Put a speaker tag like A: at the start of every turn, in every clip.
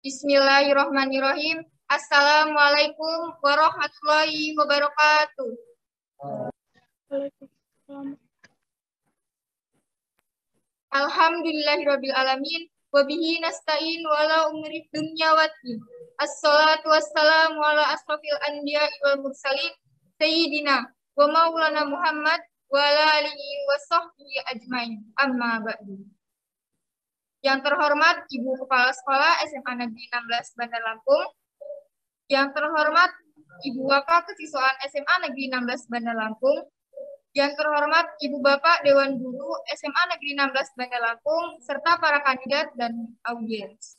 A: Bismillahirrahmanirrahim. Assalamualaikum warahmatullahi wabarakatuh. Alhamdulillahirabbil alamin wa bihi nasta'in wa la umri dunya waddin. Assalatu wassalamu ala asrofil anbiya'i wal mursalin sayyidina wa maulana Muhammad wa ala alihi wa sahbihi ajmain. Amma ba'du. Yang terhormat Ibu Kepala Sekolah SMA Negeri 16 Bandar Lampung, yang terhormat Ibu Bapak Kesiswaan SMA Negeri 16 Bandar Lampung, yang terhormat Ibu Bapak Dewan Guru SMA Negeri 16 Bandar Lampung, serta para kandidat dan audiens.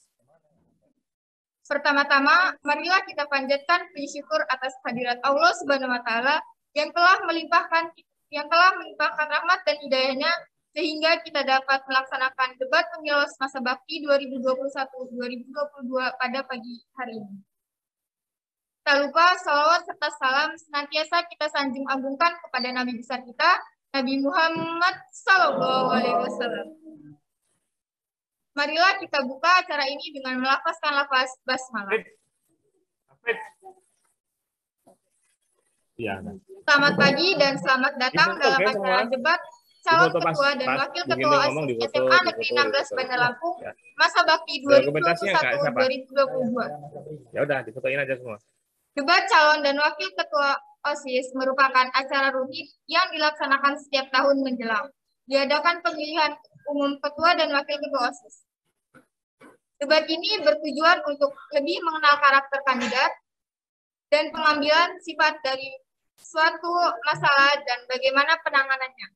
A: Pertama-tama, marilah kita panjatkan puji syukur atas kehadirat Allah Subhanahu wa taala yang telah melimpahkan rahmat dan hidayahnya sehingga kita dapat melaksanakan debat pemilos masa bakti 2021-2022 pada pagi hari ini. Tak lupa salawat serta salam senantiasa kita sanjung agungkan kepada Nabi besar kita, Nabi Muhammad SAW. Marilah kita buka acara ini dengan melafazkan lafaz basmalah. Selamat pagi dan selamat datang dalam acara debat calon ketua dan wakil ketua OSIS SMA Negeri 16 Bandar Lampung masa bakti 2021-2022.
B: Ya udah, difotoin aja semua.
A: Debat calon dan wakil ketua OSIS merupakan acara rutin yang dilaksanakan setiap tahun menjelang diadakan pemilihan umum ketua dan wakil ketua OSIS. Debat ini bertujuan untuk lebih mengenal karakter kandidat dan pengambilan sifat dari suatu masalah dan bagaimana penanganannya.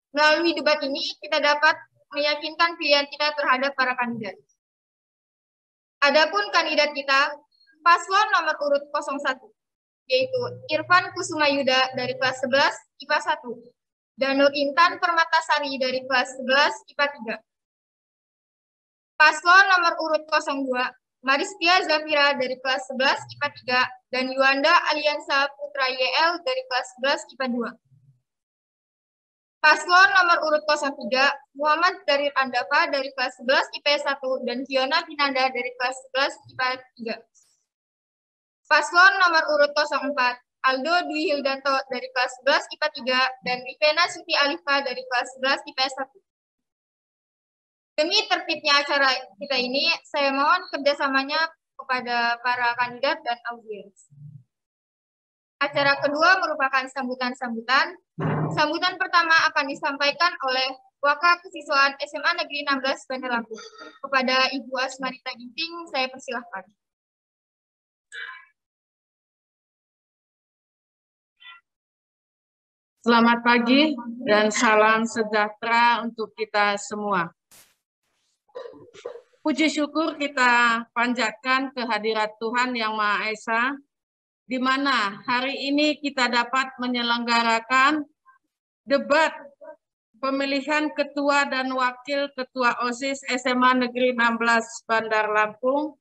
A: Melalui debat ini, kita dapat meyakinkan pilihan kita terhadap para kandidat. Adapun kandidat kita, paslon nomor urut 01, yaitu Irfan Kusumayuda dari kelas 11 IPA 1, dan Nur Intan Permatasari dari kelas 11 IPA 3. Paslon nomor urut 02, Maristia Zafira dari kelas 11 IPA 3, dan Yuanda Aliansa Putra YL dari kelas 11 IPA 2. Paslon nomor urut 03, Muhammad Darir Andafa dari kelas 11 IPS 1 dan Fiona Pinanda dari kelas 11 IPA 3. Paslon nomor urut 04, Aldo Dwi Hildanto dari kelas 11 IPA 3 dan Rivena Siti Alifa dari kelas 11 IPS 1. Demi tertibnya acara kita ini, saya mohon kerjasamanya kepada para kandidat dan audiens. Acara kedua merupakan sambutan-sambutan. Sambutan pertama akan disampaikan oleh Waka Kesiswaan SMA Negeri 16 Bandar Lampung. Kepada Ibu Asmarita Ginting, saya persilahkan.
C: Selamat pagi dan salam sejahtera untuk kita semua. Puji syukur kita panjatkan kehadirat Tuhan Yang Maha Esa, di mana hari ini kita dapat menyelenggarakan debat pemilihan ketua dan wakil ketua OSIS SMA Negeri 16 Bandar Lampung,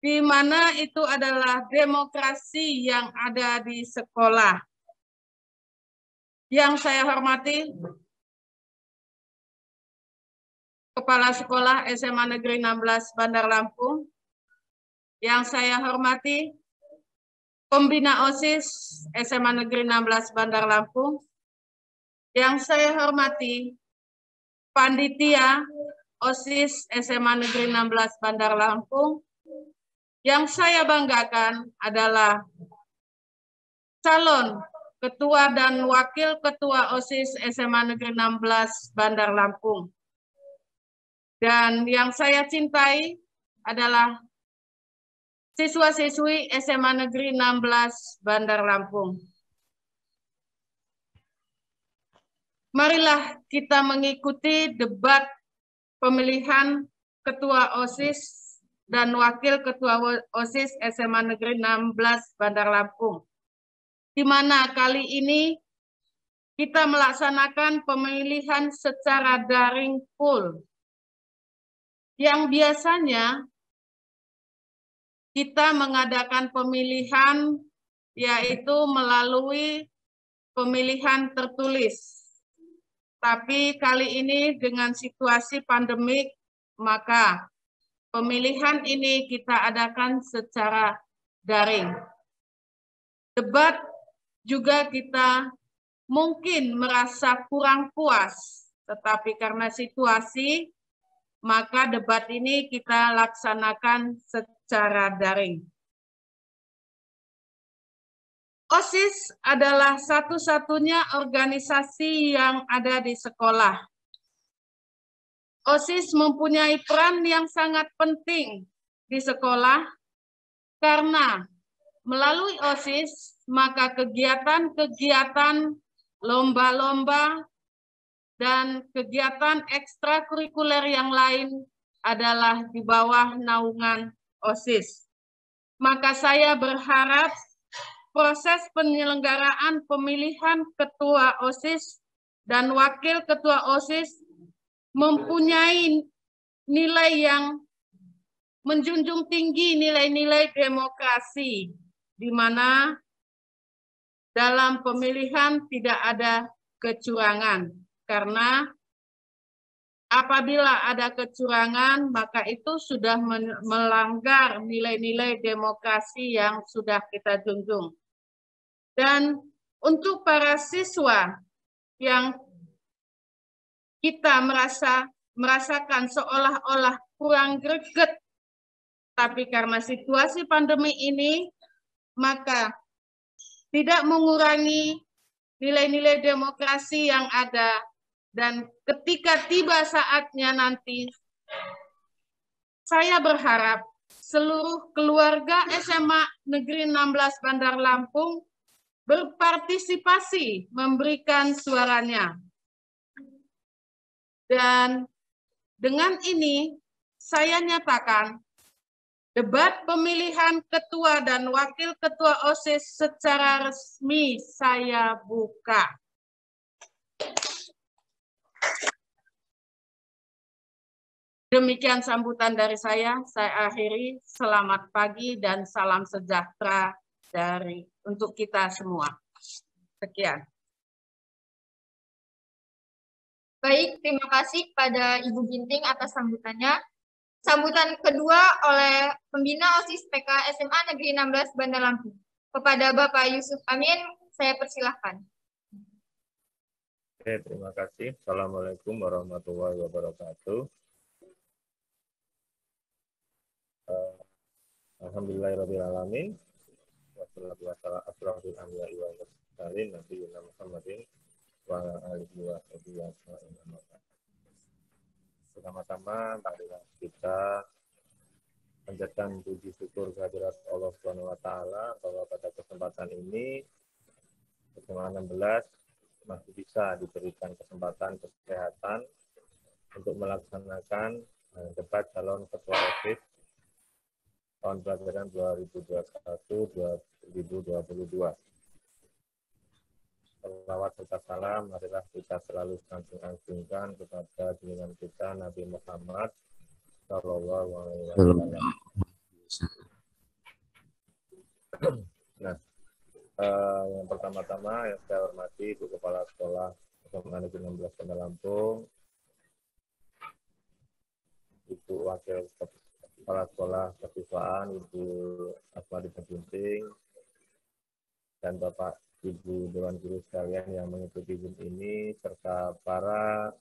C: di mana itu adalah demokrasi yang ada di sekolah. Yang saya hormati Kepala Sekolah SMA Negeri 16 Bandar Lampung, yang saya hormati Pembina OSIS SMA Negeri 16 Bandar Lampung, yang saya hormati Panitia OSIS SMA Negeri 16 Bandar Lampung, yang saya banggakan adalah calon ketua dan wakil ketua OSIS SMA Negeri 16 Bandar Lampung. Dan yang saya cintai adalah siswa-siswi SMA Negeri 16 Bandar Lampung. Marilah kita mengikuti debat pemilihan ketua OSIS dan wakil ketua OSIS SMA Negeri 16 Bandar Lampung, di mana kali ini kita melaksanakan pemilihan secara daring full, yang biasanya kita mengadakan pemilihan yaitu melalui pemilihan tertulis. Tapi kali ini dengan situasi pandemik, maka pemilihan ini kita adakan secara daring. Debat juga kita mungkin merasa kurang puas, tetapi karena situasi, maka debat ini kita laksanakan secara daring. OSIS adalah satu-satunya organisasi yang ada di sekolah. OSIS mempunyai peran yang sangat penting di sekolah karena melalui OSIS maka kegiatan-kegiatan lomba-lomba dan kegiatan ekstrakurikuler yang lain adalah di bawah naungan OSIS. Maka saya berharap proses penyelenggaraan pemilihan ketua OSIS dan wakil ketua OSIS mempunyai nilai yang menjunjung tinggi nilai-nilai demokrasi, di mana dalam pemilihan tidak ada kecurangan. Karena apabila ada kecurangan, maka itu sudah melanggar nilai-nilai demokrasi yang sudah kita junjung. Dan untuk para siswa yang kita merasakan seolah-olah kurang greget, tapi karena situasi pandemi ini, maka tidak mengurangi nilai-nilai demokrasi yang ada. Dan ketika tiba saatnya nanti, saya berharap seluruh keluarga SMA Negeri 16 Bandar Lampung berpartisipasi memberikan suaranya. Dan dengan ini saya nyatakan debat pemilihan ketua dan wakil ketua OSIS secara resmi saya buka. Demikian sambutan dari saya akhiri. Selamat pagi dan salam sejahtera untuk kita semua. Sekian.
A: Baik, terima kasih kepada Ibu Ginting atas sambutannya. Sambutan kedua oleh pembina OSIS PK SMA Negeri 16 Bandar Lampung. Kepada Bapak Yusuf Amin, saya persilahkan.
B: Oke, terima kasih. Assalamualaikum warahmatullahi wabarakatuh. Alhamdulillahirrahmanirrahim. Wassalatu wassalamu ala asyrofil anbiya'i wal mursalin nabiyina Muhammadin wa ala alihi wa sahbihi ajma'in. Pertama-tama marilah kita panjatkan puji syukur kehadirat Allah Subhanahu wa taala bahwa pada kesempatan ini pertemuan 16 masih bisa diberikan kesempatan kesehatan untuk melaksanakan debat calon ketua OSIS tahun pelajaran 2021-2022. Salawat serta salam marilah kita selalu sanjung-anjungkan kepada junjungan kita Nabi Muhammad Sallallahu Alaihi Wasallam. Nah, yang pertama-tama yang saya hormati Ibu Kepala Sekolah SMA Negeri 16 Bandar Lampung, Ibu Wakil Kepala Sekolah Kesiswaan Ibu Asmadi Ginting, dan Bapak Ibu Dewan Guru sekalian yang mengikuti Zoom ini, serta para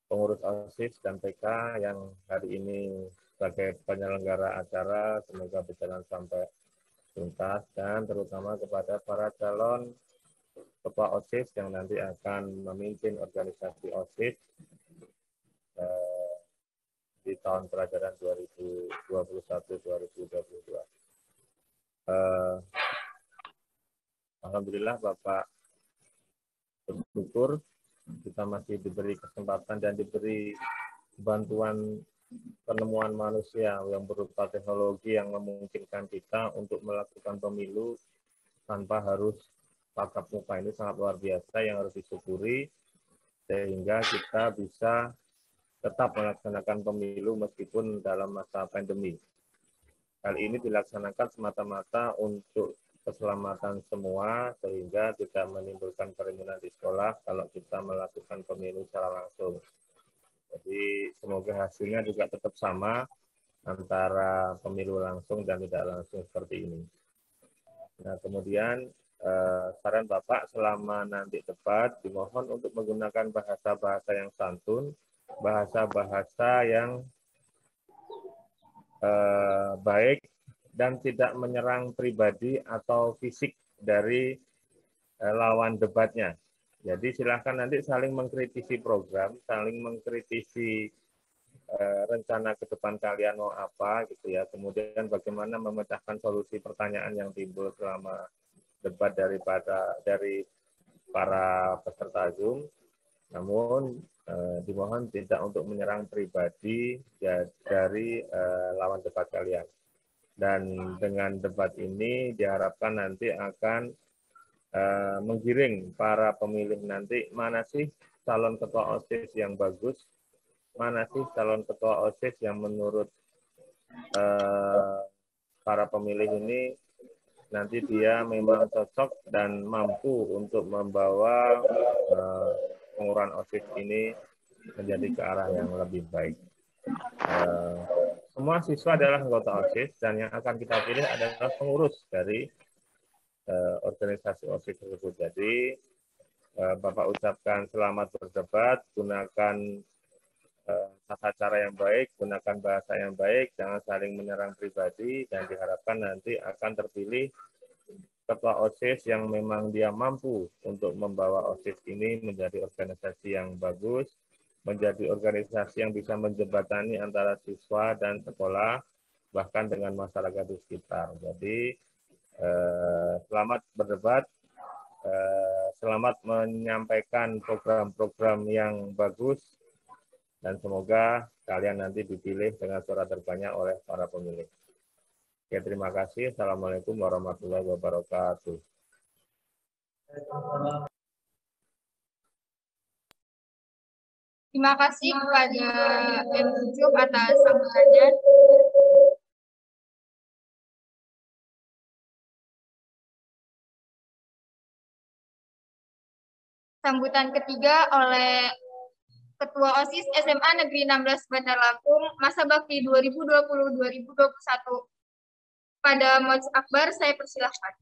B: pengurus OSIS dan PK yang hari ini sebagai penyelenggara acara, semoga berjalan sampai tuntas, dan terutama kepada para calon ketua OSIS yang nanti akan memimpin organisasi OSIS di tahun pelajaran 2021-2022. Alhamdulillah Bapak bersyukur kita masih diberi kesempatan dan diberi bantuan penemuan manusia yang berupa teknologi yang memungkinkan kita untuk melakukan pemilu tanpa harus tatap muka. Ini sangat luar biasa yang harus disyukuri, sehingga kita bisa tetap melaksanakan pemilu meskipun dalam masa pandemi. Hal ini dilaksanakan semata-mata untuk keselamatan semua, sehingga tidak menimbulkan kerumunan di sekolah kalau kita melakukan pemilu secara langsung. Jadi semoga hasilnya juga tetap sama, antara pemilu langsung dan tidak langsung seperti ini. Nah, kemudian saran Bapak selama nanti debat dimohon untuk menggunakan bahasa-bahasa yang santun, bahasa-bahasa yang baik dan tidak menyerang pribadi atau fisik dari lawan debatnya. Jadi silahkan nanti saling mengkritisi program, saling mengkritisi rencana ke depan kalian mau apa gitu ya. Kemudian bagaimana memecahkan solusi pertanyaan yang timbul selama debat dari para peserta Zoom. Namun dimohon tidak untuk menyerang pribadi ya, dari lawan debat kalian. Dan dengan debat ini diharapkan nanti akan menggiring para pemilih nanti, mana sih calon ketua OSIS yang bagus, mana sih calon ketua OSIS yang menurut para pemilih ini nanti dia memang cocok dan mampu untuk membawa pengurusan OSIS ini menjadi ke arah yang lebih baik. Semua siswa adalah anggota OSIS dan yang akan kita pilih adalah pengurus dari organisasi OSIS tersebut. Jadi Bapak ucapkan selamat berdebat, gunakan tata cara yang baik, gunakan bahasa yang baik, jangan saling menyerang pribadi, dan diharapkan nanti akan terpilih ketua OSIS yang memang dia mampu untuk membawa OSIS ini menjadi organisasi yang bagus, menjadi organisasi yang bisa menjembatani antara siswa dan sekolah, bahkan dengan masyarakat di sekitar. Jadi selamat berdebat, selamat menyampaikan program-program yang bagus, dan semoga kalian nanti dipilih dengan suara terbanyak oleh para pemilih. Oke, terima kasih. Assalamualaikum warahmatullahi wabarakatuh.
A: Terima kasih kepada M7 atas sambutannya. Sambutan ketiga oleh Ketua OSIS SMA Negeri 16 Bandar Lampung, masa bakti 2020-2021. Pada Moz Akbar, saya persilahkan.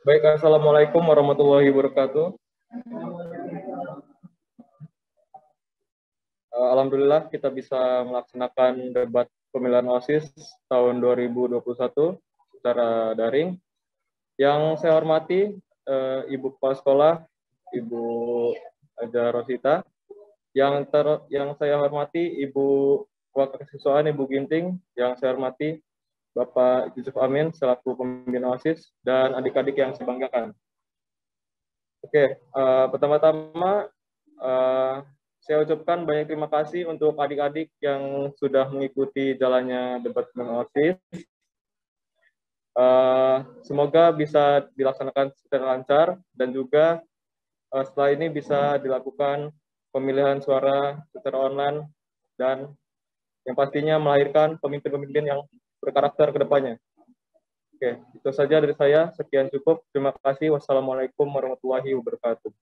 D: Baik, Assalamualaikum warahmatullahi wabarakatuh. Alhamdulillah kita bisa melaksanakan debat pemilihan OSIS tahun 2021 secara daring. Yang saya hormati Ibu Kepala Sekolah, Ibu Aja Rosita. Yang saya hormati Ibu Wakil Kesiswaan, Ibu Ginting. Yang saya hormati Bapak Yusuf Amin selaku pemimpin OSIS dan adik-adik yang saya banggakan. Oke, pertama-tama saya ucapkan banyak terima kasih untuk adik-adik yang sudah mengikuti jalannya debat OSIS. Semoga bisa dilaksanakan secara lancar dan juga setelah ini bisa dilakukan pemilihan suara secara online dan yang pastinya melahirkan pemimpin-pemimpin yang berkarakter ke depannya. Oke, itu saja dari saya. Sekian cukup. Terima kasih. Wassalamualaikum warahmatullahi wabarakatuh.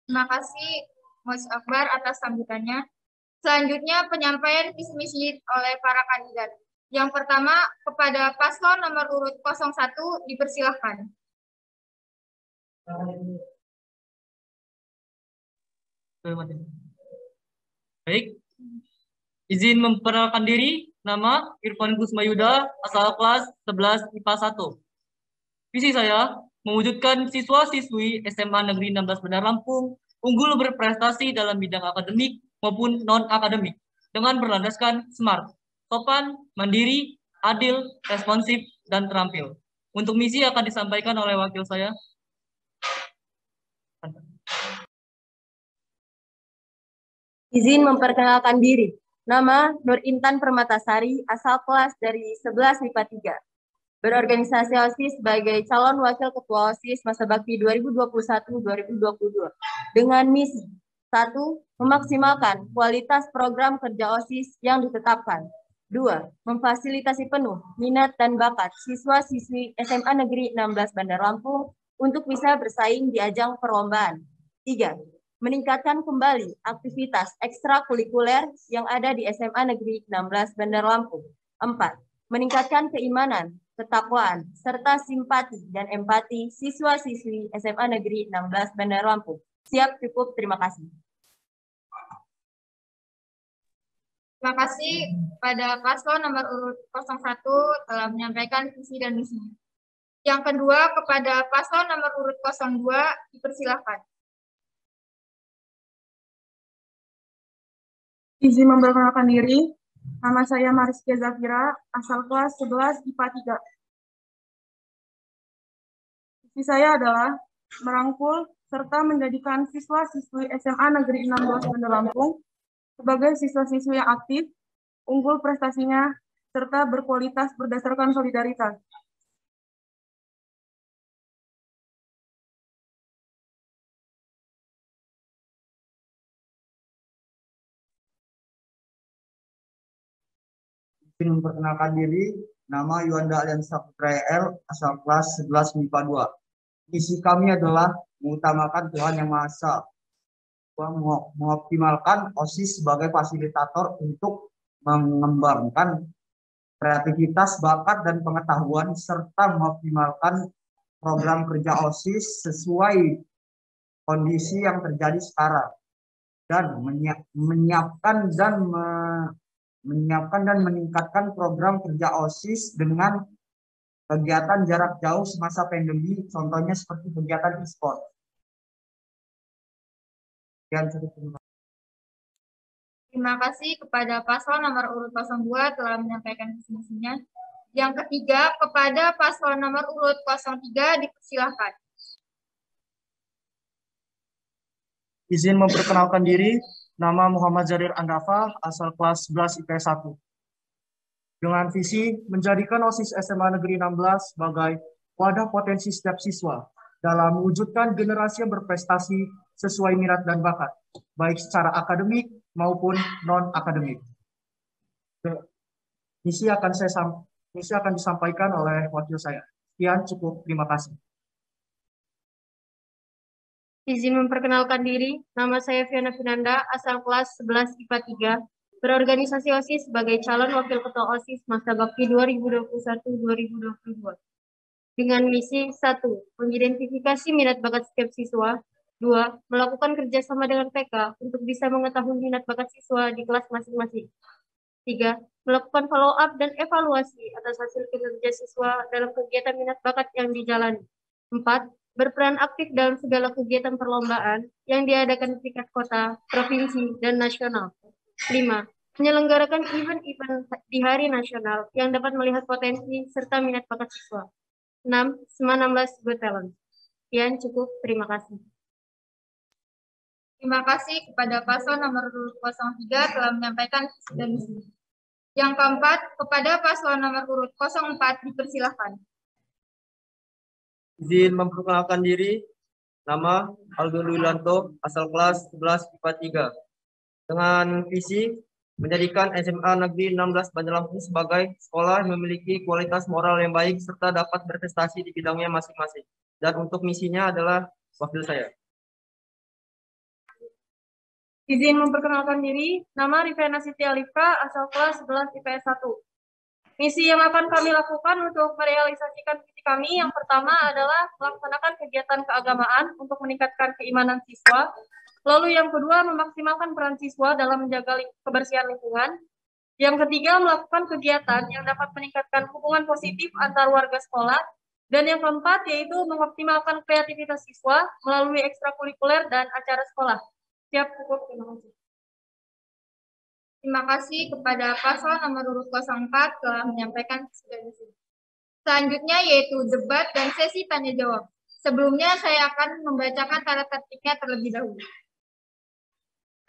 A: Terima kasih Moz Akbar atas sambutannya. Selanjutnya penyampaian visi misi oleh para kandidat. Yang pertama kepada paslon nomor urut 01 dipersilahkan.
E: Baik, izin memperkenalkan diri. Nama Irfan Gusmayuda, asal kelas 11 IPA 1. Visi saya mewujudkan siswa-siswi SMA Negeri 16 Bandar Lampung unggul berprestasi dalam bidang akademik maupun non-akademik dengan berlandaskan smart, sopan, mandiri, adil, responsif, dan terampil. Untuk misi akan disampaikan oleh wakil saya.
F: Izin memperkenalkan diri. Nama Nur Intan Permatasari, asal kelas dari 11 MIPA 3. Berorganisasi OSIS sebagai calon wakil ketua OSIS masa bakti 2021-2022 dengan misi 1. Memaksimalkan kualitas program kerja OSIS yang ditetapkan. 2. Memfasilitasi penuh minat dan bakat siswa-siswi SMA Negeri 16 Bandar Lampung untuk bisa bersaing di ajang perlombaan. 3. Meningkatkan kembali aktivitas ekstrakurikuler yang ada di SMA Negeri 16 Bandar Lampung. 4. Meningkatkan keimanan, ketakwaan, serta simpati dan empati siswa-siswi SMA Negeri 16 Bandar Lampung. Siap, cukup, terima kasih.
A: Terima kasih pada paslon nomor urut 01 telah menyampaikan visi dan misinya. Yang kedua, kepada paslon nomor urut 02 dipersilakan.
G: Izin memperkenalkan diri, nama saya Mariskia Zafira, asal kelas 11 IPA 3. Visi saya adalah merangkul serta menjadikan siswa-siswi SMA Negeri 16 Bandar Lampung sebagai siswa-siswi yang aktif, unggul prestasinya, serta berkualitas berdasarkan solidaritas.
H: Izin memperkenalkan diri, nama Yuanda Aliansa Putra L, asal kelas 11 MIPA 2. Misi kami adalah mengutamakan Tuhan Yang Maha Esa, mengoptimalkan OSIS sebagai fasilitator untuk mengembangkan kreativitas, bakat, dan pengetahuan, serta mengoptimalkan program kerja OSIS sesuai kondisi yang terjadi sekarang, dan menyiapkan dan meningkatkan program kerja OSIS dengan kegiatan jarak jauh semasa pandemi, contohnya seperti kegiatan e-sport.
A: Terima kasih kepada paslon nomor urut 02 telah menyampaikan visi-misinya. Yang ketiga, kepada paslon nomor urut 03 dipersilakan.
I: Izin memperkenalkan diri, nama Muhammad Zarir Andafa, asal kelas 11 IPS 1. Dengan visi menjadikan OSIS SMA Negeri 16 sebagai wadah potensi setiap siswa dalam mewujudkan generasi yang berprestasi sesuai minat dan bakat, baik secara akademik maupun non-akademik. Misi akan disampaikan oleh wakil saya. Sekian, cukup, terima kasih.
F: Izin memperkenalkan diri, nama saya Fiona Finanda, asal kelas 11 IPA 3, berorganisasi OSIS sebagai calon wakil ketua OSIS masa bakti 2021-2022. Dengan misi 1. Mengidentifikasi minat bakat setiap siswa. 2. Melakukan kerjasama dengan PK untuk bisa mengetahui minat bakat siswa di kelas masing-masing. 3. Melakukan follow-up dan evaluasi atas hasil kinerja siswa dalam kegiatan minat bakat yang dijalani. 4. Berperan aktif dalam segala kegiatan perlombaan yang diadakan di tingkat kota, provinsi, dan nasional. 5. Menyelenggarakan event-event di hari nasional yang dapat melihat potensi serta minat bakat siswa. 6. SMA 16 Good Talent. Sekian, cukup, terima kasih.
A: Terima kasih kepada paslon nomor 03 telah menyampaikan visi dan misi. Yang keempat, kepada paslon nomor urut 04 dipersilakan.
E: Izin memperkenalkan diri, nama Aldo Luilanto, asal kelas 11 IPA 3. Dengan visi menjadikan SMA Negeri 16 Bandar Lampung sebagai sekolah yang memiliki kualitas moral yang baik serta dapat berprestasi di bidangnya masing-masing. Dan untuk misinya adalah wakil saya.
G: Izin memperkenalkan diri, nama Rifena Siti Alifka, asal kelas 11 IPS 1. Misi yang akan kami lakukan untuk merealisasikan visi kami yang pertama adalah melaksanakan kegiatan keagamaan untuk meningkatkan keimanan siswa. Lalu yang kedua, memaksimalkan peran siswa dalam menjaga kebersihan lingkungan. Yang ketiga, melakukan kegiatan yang dapat meningkatkan hubungan positif antar warga sekolah. Dan yang keempat, yaitu mengoptimalkan kreativitas siswa melalui ekstrakurikuler dan acara sekolah. Siap, cukup, terima kasih.
A: Terima kasih kepada paslon nomor urut 04 telah menyampaikan visi dan misi. Selanjutnya yaitu debat dan sesi tanya jawab. Sebelumnya saya akan membacakan tata tertibnya terlebih dahulu.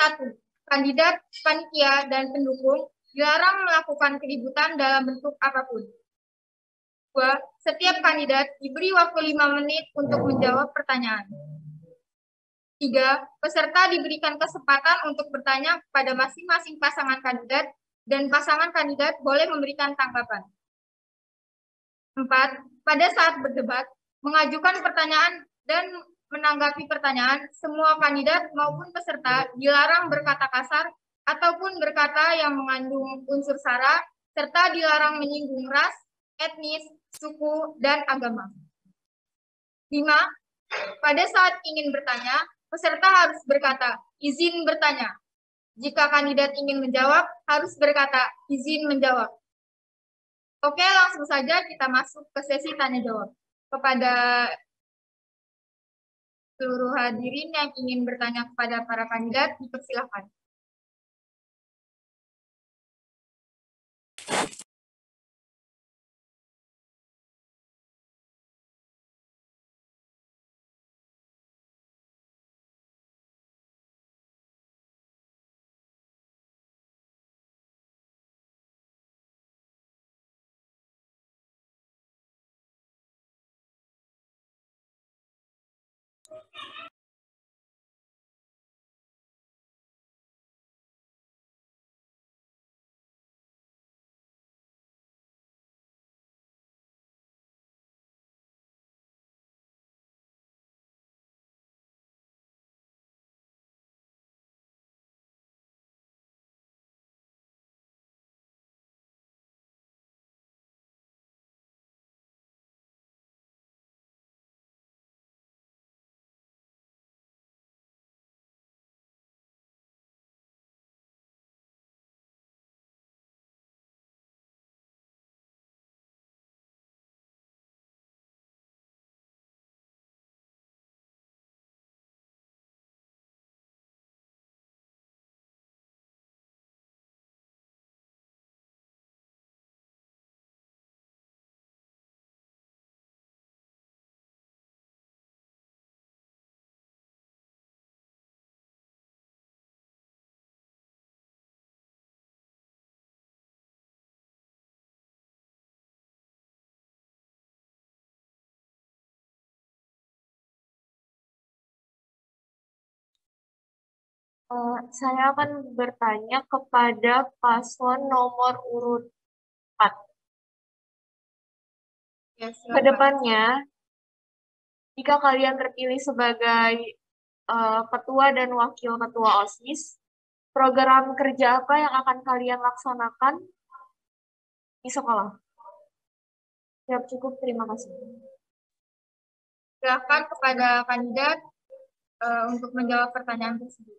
A: 1. Kandidat, panitia, dan pendukung dilarang melakukan keributan dalam bentuk apapun. 2. Setiap kandidat diberi waktu 5 menit untuk menjawab pertanyaan. 3. Peserta diberikan kesempatan untuk bertanya kepada masing-masing pasangan kandidat dan pasangan kandidat boleh memberikan tanggapan. 4. Pada saat berdebat, mengajukan pertanyaan dan menanggapi pertanyaan, semua kandidat maupun peserta dilarang berkata kasar ataupun berkata yang mengandung unsur sara, serta dilarang menyinggung ras, etnis, suku, dan agama. 5. Pada saat ingin bertanya, peserta harus berkata, izin bertanya. Jika kandidat ingin menjawab, harus berkata, izin menjawab. Oke, langsung saja kita masuk ke sesi tanya-jawab. Kepada seluruh hadirin yang ingin bertanya kepada para kandidat, dipersilakan.
G: Saya akan bertanya kepada paslon nomor urut 4.
A: Ya, silakan.
G: Kedepannya, jika kalian terpilih sebagai ketua dan wakil ketua OSIS, program kerja apa yang akan kalian laksanakan di sekolah? Jawab cukup, terima kasih.
A: Silakan kepada kandidat untuk menjawab pertanyaan tersebut.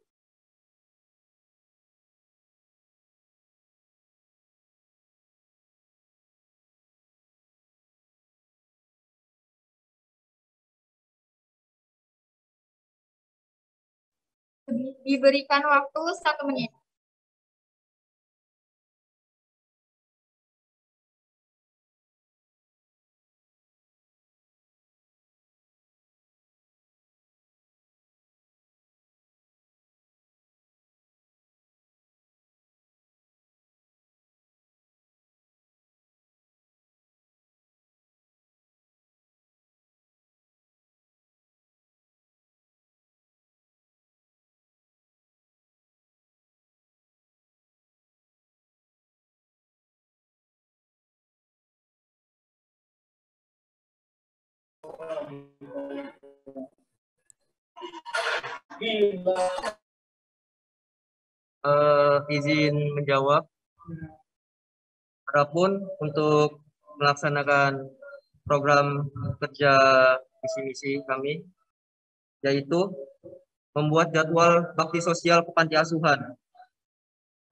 A: Diberikan waktu 1 menit.
E: Izin menjawab. Adapun untuk melaksanakan program kerja visi misi kami, yaitu membuat jadwal bakti sosial ke panti asuhan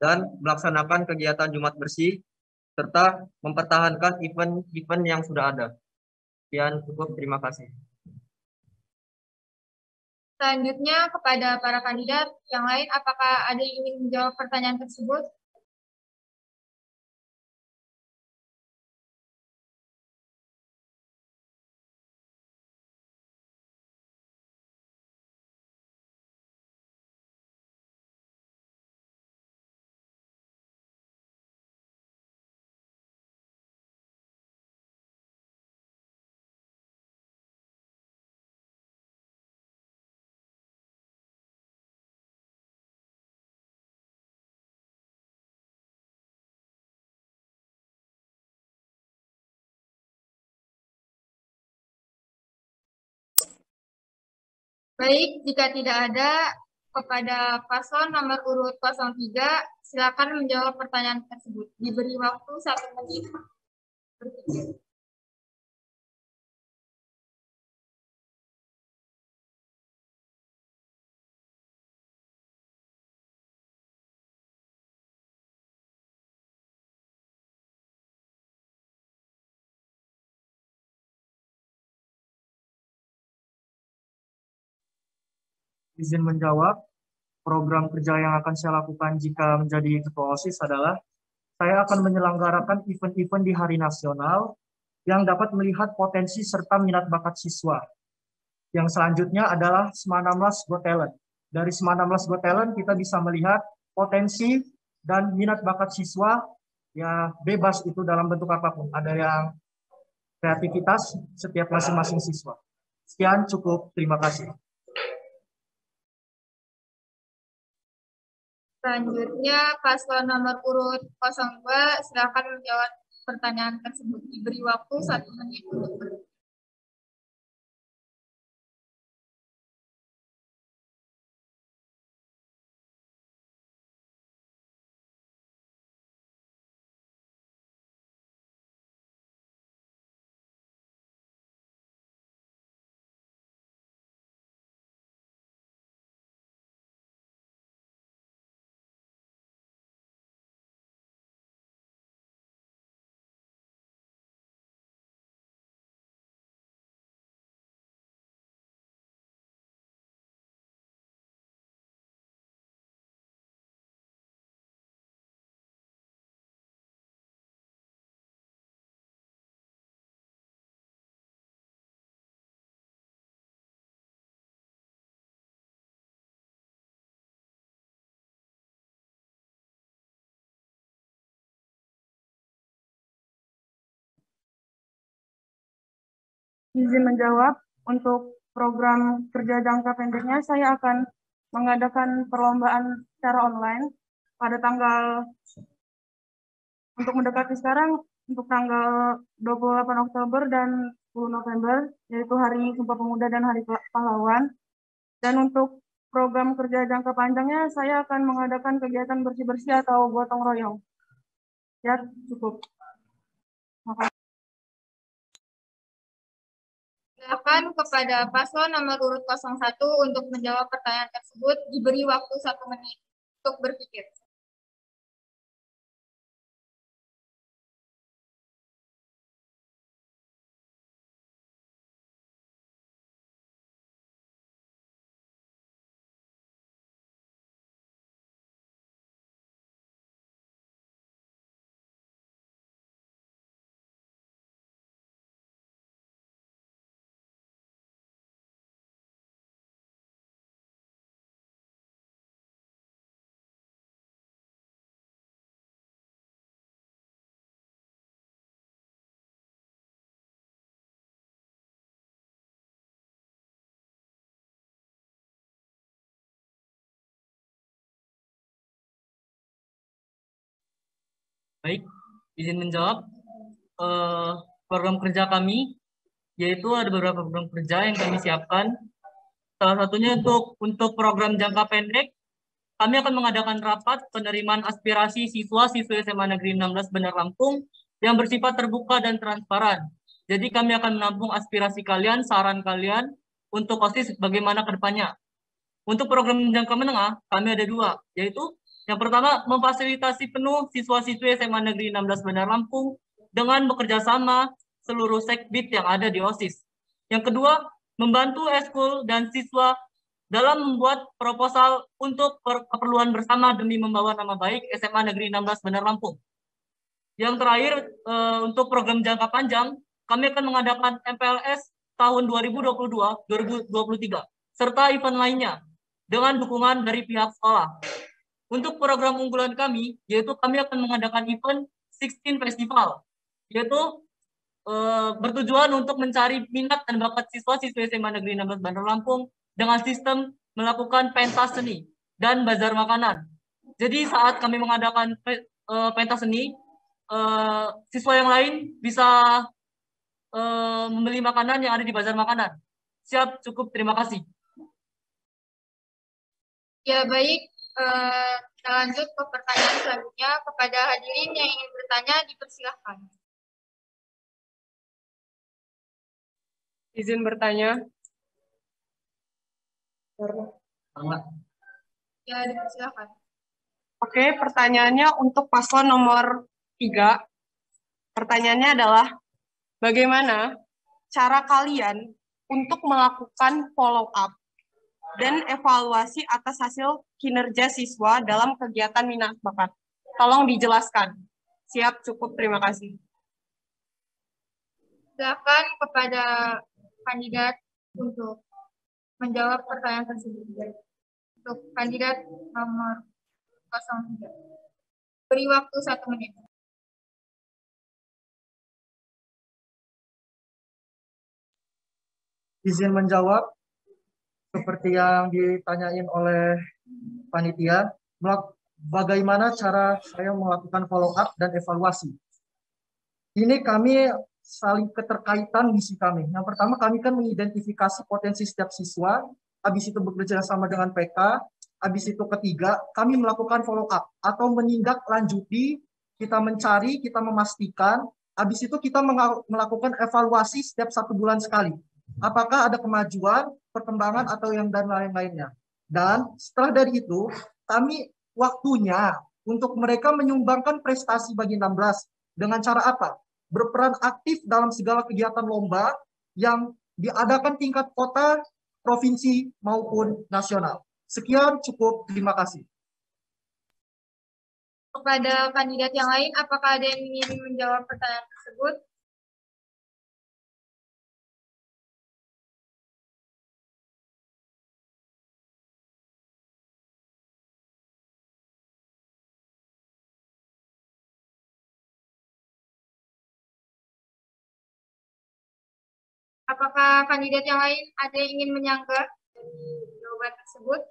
E: dan melaksanakan kegiatan Jumat bersih serta mempertahankan event-event yang sudah ada. Sekian cukup, terima kasih.
A: Selanjutnya kepada para kandidat yang lain, apakah ada yang ingin menjawab pertanyaan tersebut? Baik, jika tidak ada, kepada paslon nomor urut 03, silakan menjawab pertanyaan tersebut. Diberi waktu 1 menit berpikir.
I: Izin menjawab, program kerja yang akan saya lakukan jika menjadi ketua OSIS adalah saya akan menyelenggarakan event-event di hari nasional yang dapat melihat potensi serta minat bakat siswa. Yang selanjutnya adalah Semanamlas Got Talent. Dari Semanamlas Got Talent kita bisa melihat potensi dan minat bakat siswa, ya bebas itu dalam bentuk apapun. Ada yang kreativitas setiap masing-masing siswa. Sekian, cukup. Terima kasih.
A: Selanjutnya, paslon nomor urut 02, silakan menjawab pertanyaan tersebut. Diberi waktu 1 menit untuk berpikir.
G: Izin menjawab, untuk program kerja jangka pendeknya saya akan mengadakan perlombaan secara online pada tanggal, untuk mendekati sekarang, untuk tanggal 28 Oktober dan 10 November, yaitu Hari Sumpah Pemuda dan Hari Pahlawan. Dan untuk program kerja jangka panjangnya, saya akan mengadakan kegiatan bersih-bersih atau gotong royong. Ya, cukup. Makasih.
A: Silakan kepada paslon nomor urut 01 untuk menjawab pertanyaan tersebut. Diberi waktu 1 menit untuk berpikir.
E: Baik, izin menjawab. Program kerja kami, yaitu ada beberapa program kerja yang kami siapkan. Salah satunya untuk program jangka pendek, kami akan mengadakan rapat penerimaan aspirasi siswa-siswi SMA Negeri 16 Bandar Lampung yang bersifat terbuka dan transparan. Jadi kami akan menampung aspirasi kalian, saran kalian untuk OSIS bagaimana ke depannya. Untuk program jangka menengah, kami ada 2, yaitu yang pertama, memfasilitasi penuh siswa-siswi SMA Negeri 16 Bandar Lampung dengan bekerja sama seluruh sekbid yang ada di OSIS. Yang kedua, membantu eskul dan siswa dalam membuat proposal untuk keperluan bersama demi membawa nama baik SMA Negeri 16 Bandar Lampung. Yang terakhir, untuk program jangka panjang, kami akan mengadakan MPLS tahun 2022-2023, serta event lainnya dengan dukungan dari pihak sekolah. Untuk program unggulan kami, yaitu kami akan mengadakan event 16 Festival, yaitu bertujuan untuk mencari minat dan bakat siswa-siswi SMA Negeri 16 Bandar Lampung dengan sistem melakukan pentas seni dan bazar makanan. Jadi saat kami mengadakan pentas seni, siswa yang lain bisa membeli makanan yang ada di bazar makanan. Siap, cukup, terima kasih.
A: Ya, baik. Kita lanjut ke pertanyaan selanjutnya. Kepada hadirin yang ingin bertanya, dipersilahkan.
J: Izin bertanya.
A: Ya, dipersilahkan.
J: Oke, pertanyaannya untuk paslon nomor 3. Pertanyaannya adalah, bagaimana cara kalian untuk melakukan follow up dan evaluasi atas hasil kinerja siswa dalam kegiatan minat bakat? Tolong dijelaskan. Siap, cukup, terima kasih.
A: Silakan kepada kandidat untuk menjawab pertanyaan tersebut. Untuk kandidat nomor 03. Beri waktu 1 menit.
I: Izin menjawab seperti yang ditanyain oleh panitia, bagaimana cara saya melakukan follow up dan evaluasi. Ini kami saling keterkaitan misi kami. Yang pertama, kami kan mengidentifikasi potensi setiap siswa, habis itu bekerja sama dengan PK, habis itu ketiga, kami melakukan follow up atau menindaklanjuti, kita mencari, kita memastikan, habis itu kita melakukan evaluasi setiap 1 bulan sekali. Apakah ada kemajuan, perkembangan, atau yang dan lain-lainnya. Dan setelah dari itu, kami waktunya untuk mereka menyumbangkan prestasi bagi 16. Dengan cara apa? Berperan aktif dalam segala kegiatan lomba yang diadakan tingkat kota, provinsi, maupun nasional. Sekian, cukup. Terima kasih.
A: Kepada kandidat yang lain, apakah ada yang ingin menjawab pertanyaan tersebut? Apakah kandidat yang lain ada yang ingin menyanggah dari jawaban tersebut?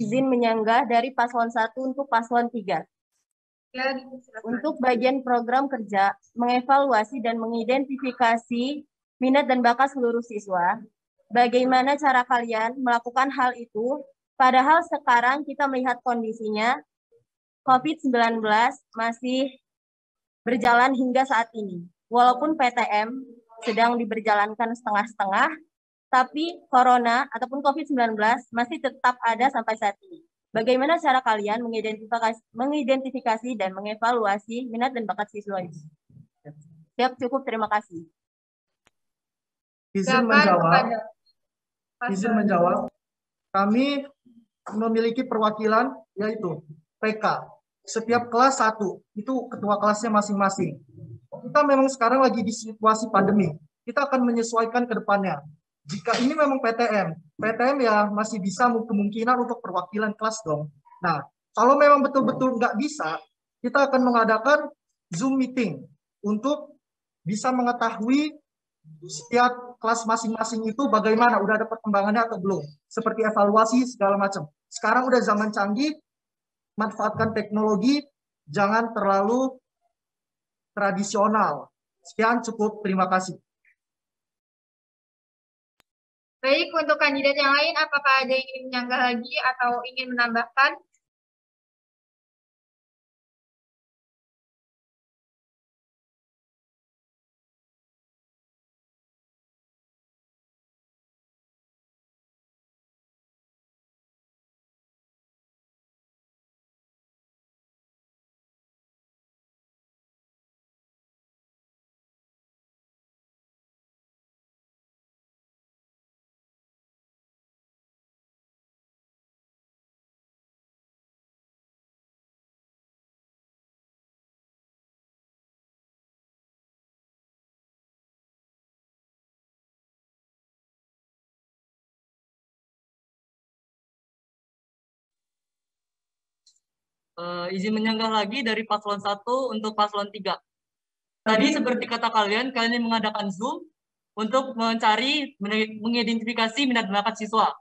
F: Izin menyanggah dari paslon 1 untuk paslon 3.
A: Ya,
F: untuk bagian program kerja, mengevaluasi dan mengidentifikasi minat dan bakat seluruh siswa. Bagaimana cara kalian melakukan hal itu? Padahal sekarang kita melihat kondisinya, COVID-19 masih berjalan hingga saat ini. Walaupun PTM sedang diberjalankan setengah-setengah, tapi Corona ataupun COVID-19 masih tetap ada sampai saat ini. Bagaimana cara kalian mengidentifikasi dan mengevaluasi minat dan bakat siswa ini? Siap, cukup. Terima kasih.
I: Izin menjawab. Kami memiliki perwakilan, yaitu PK. Setiap kelas 1, itu ketua kelasnya masing-masing. Kita memang sekarang lagi di situasi pandemi. Kita akan menyesuaikan ke depannya. Jika ini memang PTM ya masih bisa kemungkinan untuk perwakilan kelas dong. Nah, kalau memang betul-betul nggak bisa, kita akan mengadakan Zoom meeting untuk bisa mengetahui setiap kelas masing-masing itu bagaimana, udah ada perkembangannya atau belum. Seperti evaluasi segala macam. Sekarang udah zaman canggih, manfaatkan teknologi, jangan terlalu tradisional. Sekian, cukup. Terima kasih.
A: Baik, untuk kandidat yang lain, apakah ada yang ingin menyanggah lagi atau ingin menambahkan?
E: Izin menyanggah lagi dari paslon 1 untuk paslon 3. Tadi seperti kata kalian ini mengadakan Zoom untuk mencari, mengidentifikasi minat bakat siswa.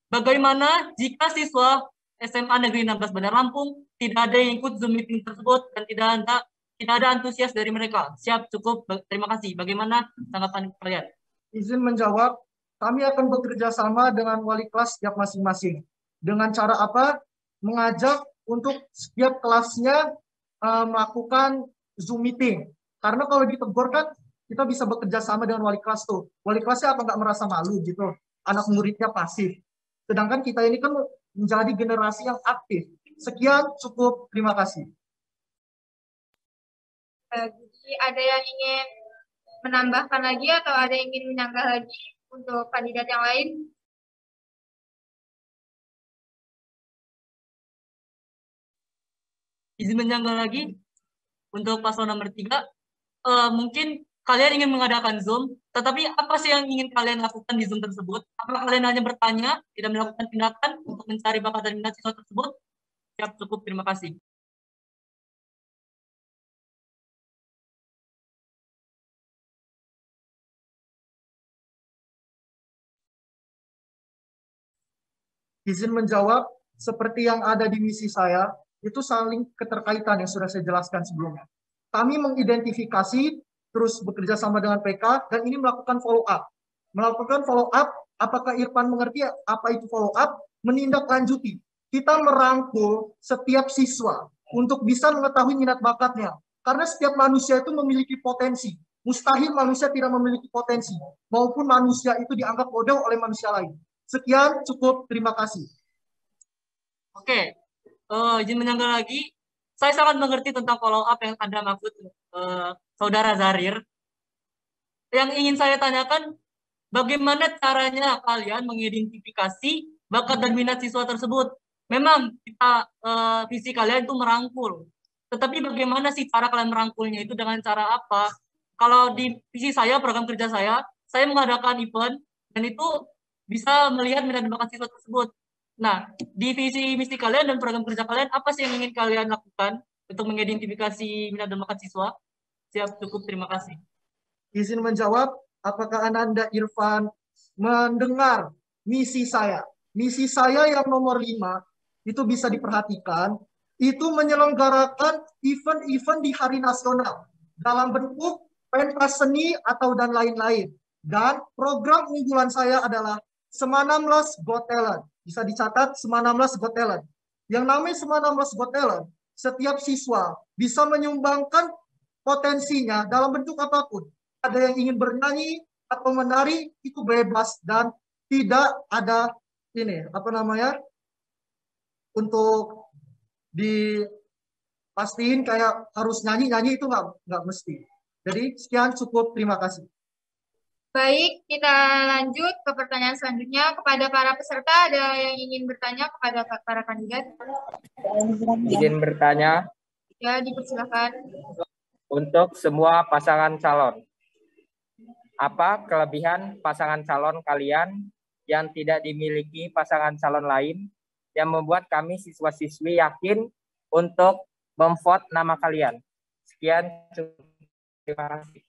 E: Bagaimana jika siswa SMA Negeri 16 Bandar Lampung tidak ada yang ikut Zoom meeting tersebut dan tidak ada antusias dari mereka? Siap, cukup, terima kasih. Bagaimana tanggapan kalian?
I: Izin menjawab, kami akan bekerja sama dengan wali kelas setiap masing-masing. Dengan cara apa? Mengajak untuk setiap kelasnya melakukan Zoom meeting. Karena kalau ditegur kan kita bisa bekerja sama dengan wali kelas tuh. Wali kelasnya apa nggak merasa malu gitu? Anak muridnya pasif. Sedangkan kita ini kan menjadi generasi yang aktif. Sekian, cukup. Terima kasih.
A: Jadi ada yang ingin menambahkan lagi atau ada yang ingin menyanggah lagi untuk kandidat yang lain?
E: Izin menyanggah lagi untuk paslon nomor 3. Mungkin kalian ingin mengadakan Zoom, tetapi apa sih yang ingin kalian lakukan di Zoom tersebut? Apakah kalian hanya bertanya, tidak melakukan tindakan untuk mencari bakat dan minat siswa tersebut? Siap, cukup, terima kasih.
I: Izin menjawab, seperti yang ada di misi saya, itu saling keterkaitan yang sudah saya jelaskan sebelumnya. Kami mengidentifikasi, terus bekerja sama dengan PK, dan ini melakukan follow up. Melakukan follow up, apakah Irfan mengerti apa itu follow up? Menindaklanjuti. Kita merangkul setiap siswa untuk bisa mengetahui minat bakatnya. Karena setiap manusia itu memiliki potensi. Mustahil manusia tidak memiliki potensi. Maupun manusia itu dianggap bodoh oleh manusia lain. Sekian, cukup. Terima kasih.
E: Oke, izin menyanggah lagi. Saya sangat mengerti tentang follow up yang Anda maksud, Saudara Zarir. Yang ingin saya tanyakan, bagaimana caranya kalian mengidentifikasi bakat dan minat siswa tersebut? Memang kita visi kalian itu merangkul. Tetapi bagaimana sih cara kalian merangkulnya itu, dengan cara apa? Kalau di visi saya, program kerja saya mengadakan event dan itu bisa melihat minat dan bakat siswa tersebut. Nah, di visi misi kalian dan program kerja kalian, apa sih yang ingin kalian lakukan untuk mengidentifikasi minat dan bakat siswa? Siap, cukup, terima kasih.
I: Izin menjawab, apakah Ananda Irfan mendengar misi saya? Misi saya yang nomor 5, itu bisa diperhatikan, itu menyelenggarakan event-event di hari nasional dalam bentuk pentas seni atau dan lain-lain. Dan program unggulan saya adalah Semanamlas Got Talent. Bisa dicatat Semanamlas Got Talent. Yang namanya Semanamlas Got Talent, setiap siswa bisa menyumbangkan potensinya dalam bentuk apapun. Ada yang ingin bernyanyi atau menari, itu bebas dan tidak ada ini untuk dipastiin kayak harus nyanyi itu nggak mesti. Jadi sekian, cukup, terima kasih.
A: Baik, kita lanjut ke pertanyaan selanjutnya. Kepada para peserta, ada yang ingin bertanya kepada para kandidat?
K: Izin bertanya.
A: Ya, dipersilakan.
K: Untuk semua pasangan calon, apa kelebihan pasangan calon kalian yang tidak dimiliki pasangan calon lain yang membuat kami siswa-siswi yakin untuk memvote nama kalian? Sekian, terima kasih.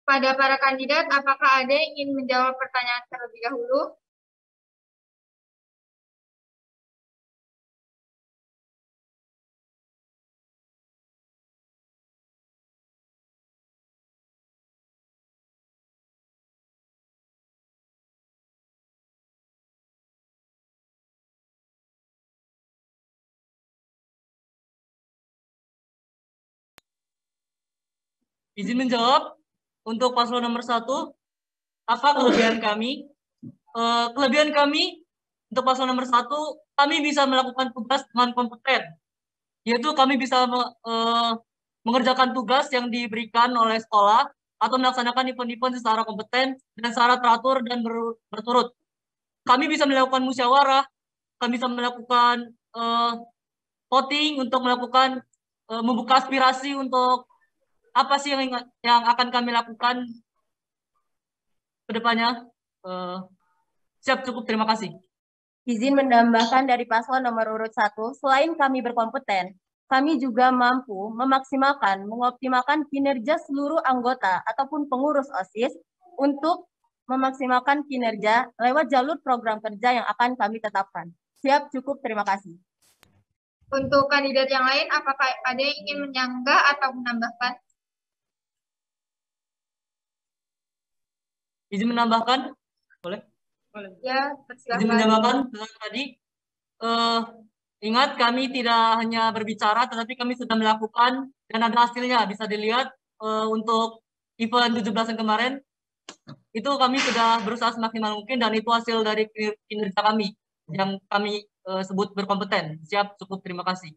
A: Pada para kandidat, apakah ada yang ingin menjawab pertanyaan terlebih dahulu?
E: Izin menjawab. Untuk paslon nomor 1, apa kelebihan kami? Kelebihan kami untuk paslon nomor 1, kami bisa melakukan tugas dengan kompeten, yaitu kami bisa mengerjakan tugas yang diberikan oleh sekolah atau melaksanakan event-event secara kompeten dan secara teratur dan berturut. Kami bisa melakukan musyawarah, kami bisa melakukan voting untuk melakukan membuka aspirasi untuk apa sih yang akan kami lakukan ke depannya. Siap, cukup, terima kasih.
F: Izin menambahkan dari paslon nomor urut 1, selain kami berkompeten, kami juga mampu memaksimalkan, mengoptimalkan kinerja seluruh anggota ataupun pengurus OSIS untuk memaksimalkan kinerja lewat jalur program kerja yang akan kami tetapkan. Siap, cukup, terima kasih.
A: Untuk kandidat yang lain, apakah ada yang ingin menyanggah atau menambahkan?
E: Izin menambahkan? Boleh?
A: Ya,
E: Izin menambahkan tadi. Ingat, kami tidak hanya berbicara, tetapi kami sudah melakukan dan ada hasilnya. Bisa dilihat untuk event 17 yang kemarin, itu kami sudah berusaha semaksimal mungkin dan itu hasil dari kinerja kami yang kami sebut berkompeten. Siap, cukup, terima kasih.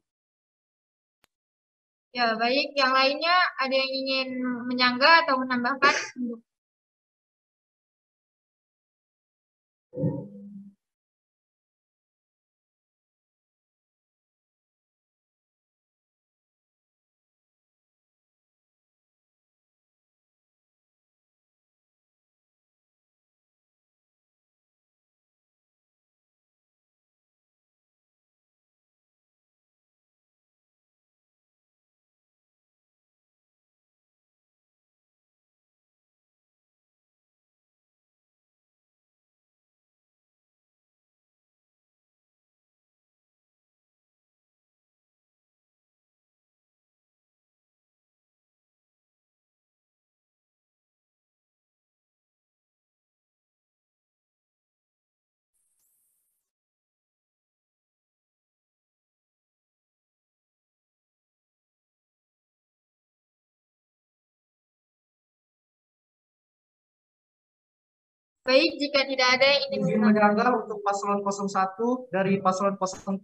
A: Ya, baik. Yang lainnya ada yang ingin menyanggah atau menambahkan? Baik, jika tidak ada yang
I: ingin menyanggah untuk paslon 01 dari paslon 03.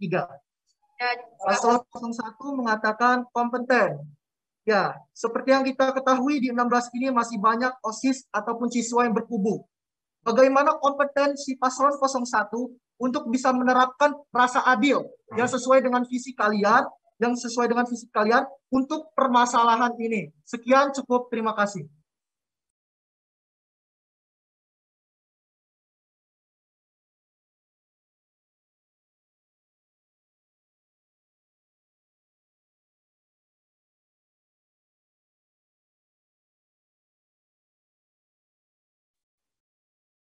I: Paslon 01 mengatakan kompeten. Ya, seperti yang kita ketahui di 16 ini masih banyak OSIS ataupun siswa yang berkubu. Bagaimana kompetensi paslon 01 untuk bisa menerapkan rasa adil yang sesuai dengan visi kalian, untuk permasalahan ini. Sekian, cukup, terima kasih.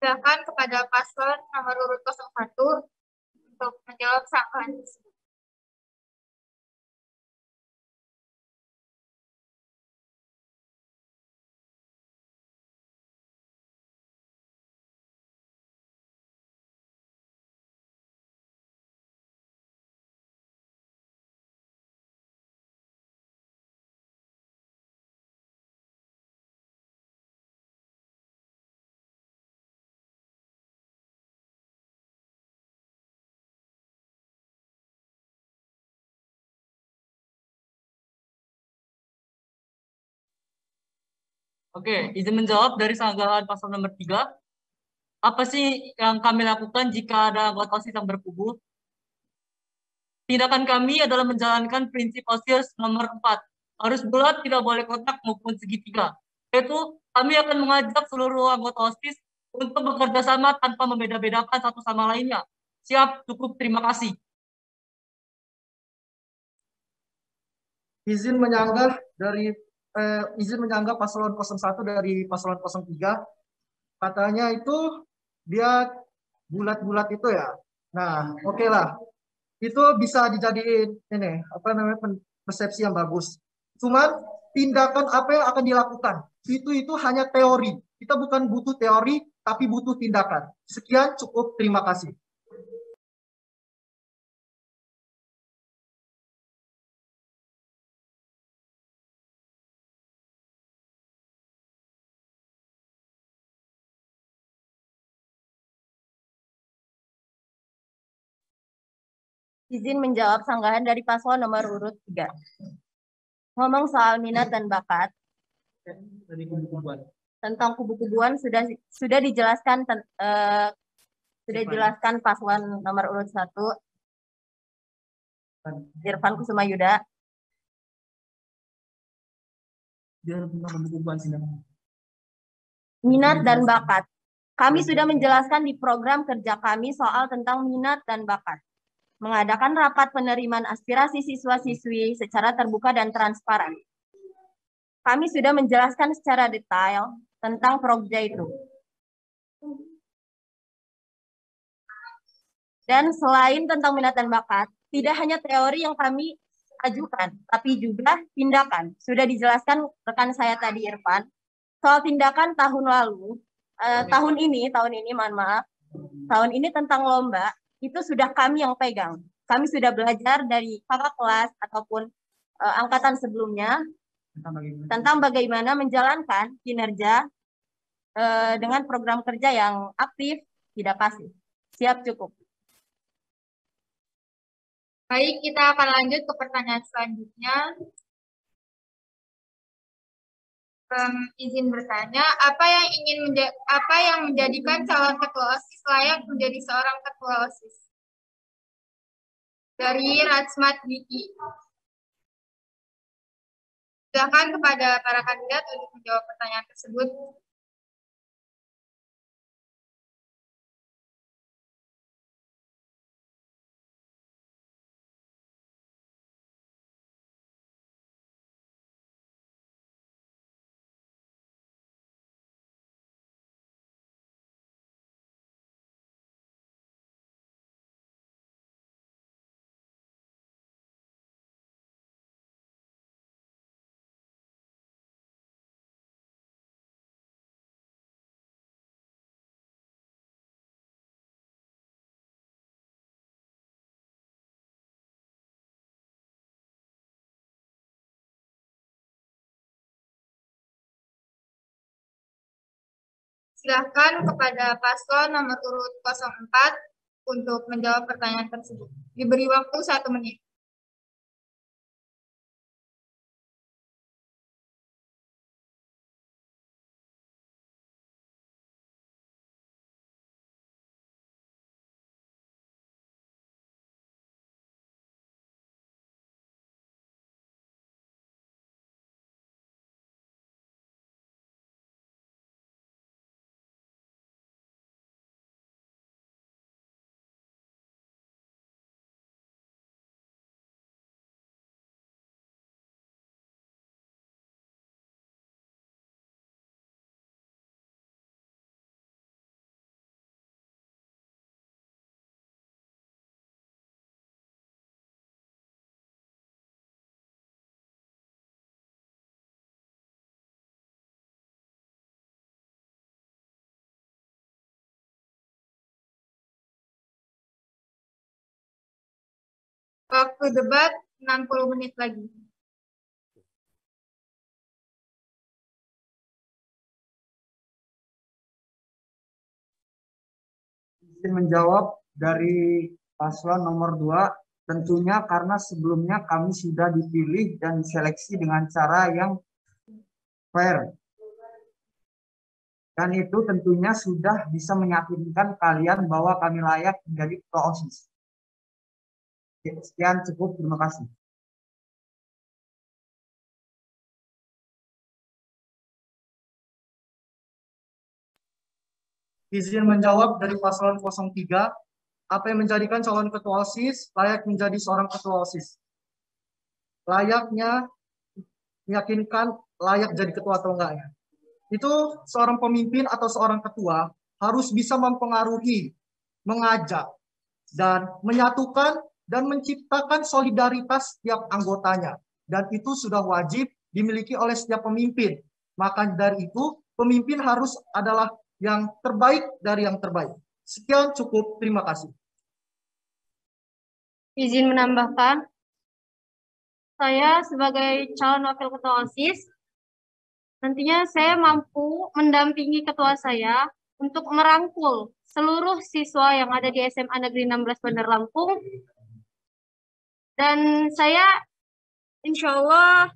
A: Silakan kepada paslon nomor urut 01 untuk menjawab sanggahan tersebut.
E: Oke, izin menjawab dari sanggahan pasal nomor 3. Apa sih yang kami lakukan jika ada anggota OSIS yang berkubu? Tindakan kami adalah menjalankan prinsip OSIS nomor 4. Harus bulat, tidak boleh kotak maupun segitiga. Yaitu, kami akan mengajak seluruh anggota OSIS untuk bekerja sama tanpa membeda-bedakan satu sama lainnya. Siap, cukup, terima kasih.
I: Izin menyanggah paslon 01 dari paslon 03. Katanya itu dia bulat-bulat itu ya. Nah, oke lah. Itu bisa dijadiin persepsi yang bagus. Cuman tindakan apa yang akan dilakukan? Itu hanya teori. Kita bukan butuh teori, tapi butuh tindakan. Sekian, cukup, terima kasih.
F: Izin menjawab sanggahan dari paslon nomor urut 3. Ngomong soal minat dan bakat. Tentang kubu-kubuan sudah dijelaskan paslon nomor urut 1 Irfan Kusuma Yuda. Minat dan bakat. Kami sudah menjelaskan di program kerja kami soal tentang minat dan bakat. Mengadakan rapat penerimaan aspirasi siswa-siswi secara terbuka dan transparan. Kami sudah menjelaskan secara detail tentang program itu. Dan selain tentang minat dan bakat, tidak hanya teori yang kami ajukan, tapi juga tindakan. Sudah dijelaskan rekan saya tadi, Irfan, soal tindakan tahun lalu, tahun ini, mohon maaf, tahun ini tentang lomba, itu sudah kami yang pegang. Kami sudah belajar dari kakak kelas ataupun angkatan sebelumnya, tentang bagaimana menjalankan kinerja dengan program kerja yang aktif, tidak pasif. Siap, cukup.
A: Baik, kita akan lanjut ke pertanyaan selanjutnya. Izin bertanya, apa yang menjadikan calon ketua OSIS layak menjadi seorang ketua OSIS? Dari Rajmat Diki. Silakan kepada para kandidat untuk menjawab pertanyaan tersebut. Silakan kepada paslon nomor urut 04 untuk menjawab pertanyaan tersebut. Diberi waktu 1 menit. Waktu debat 60 menit lagi.
H: Izin menjawab dari paslon nomor 2, tentunya karena sebelumnya kami sudah dipilih dan diseleksi dengan cara yang fair. Dan itu tentunya sudah bisa meyakinkan kalian bahwa kami layak menjadi ketua OSIS. Sekian, cukup, terima kasih.
I: Izin menjawab dari paslon 03, apa yang menjadikan calon ketua OSIS layak menjadi seorang ketua OSIS? Layaknya meyakinkan layak jadi ketua atau enggaknya. Itu seorang pemimpin atau seorang ketua harus bisa mempengaruhi, mengajak, dan menyatukan dan menciptakan solidaritas setiap anggotanya. Dan itu sudah wajib dimiliki oleh setiap pemimpin. Maka dari itu, pemimpin harus adalah yang terbaik dari yang terbaik. Sekian, cukup. Terima kasih.
G: Izin menambahkan, saya sebagai calon wakil ketua OSIS, nantinya saya mampu mendampingi ketua saya untuk merangkul seluruh siswa yang ada di SMA Negeri 16 Bandar Lampung. Dan saya insya Allah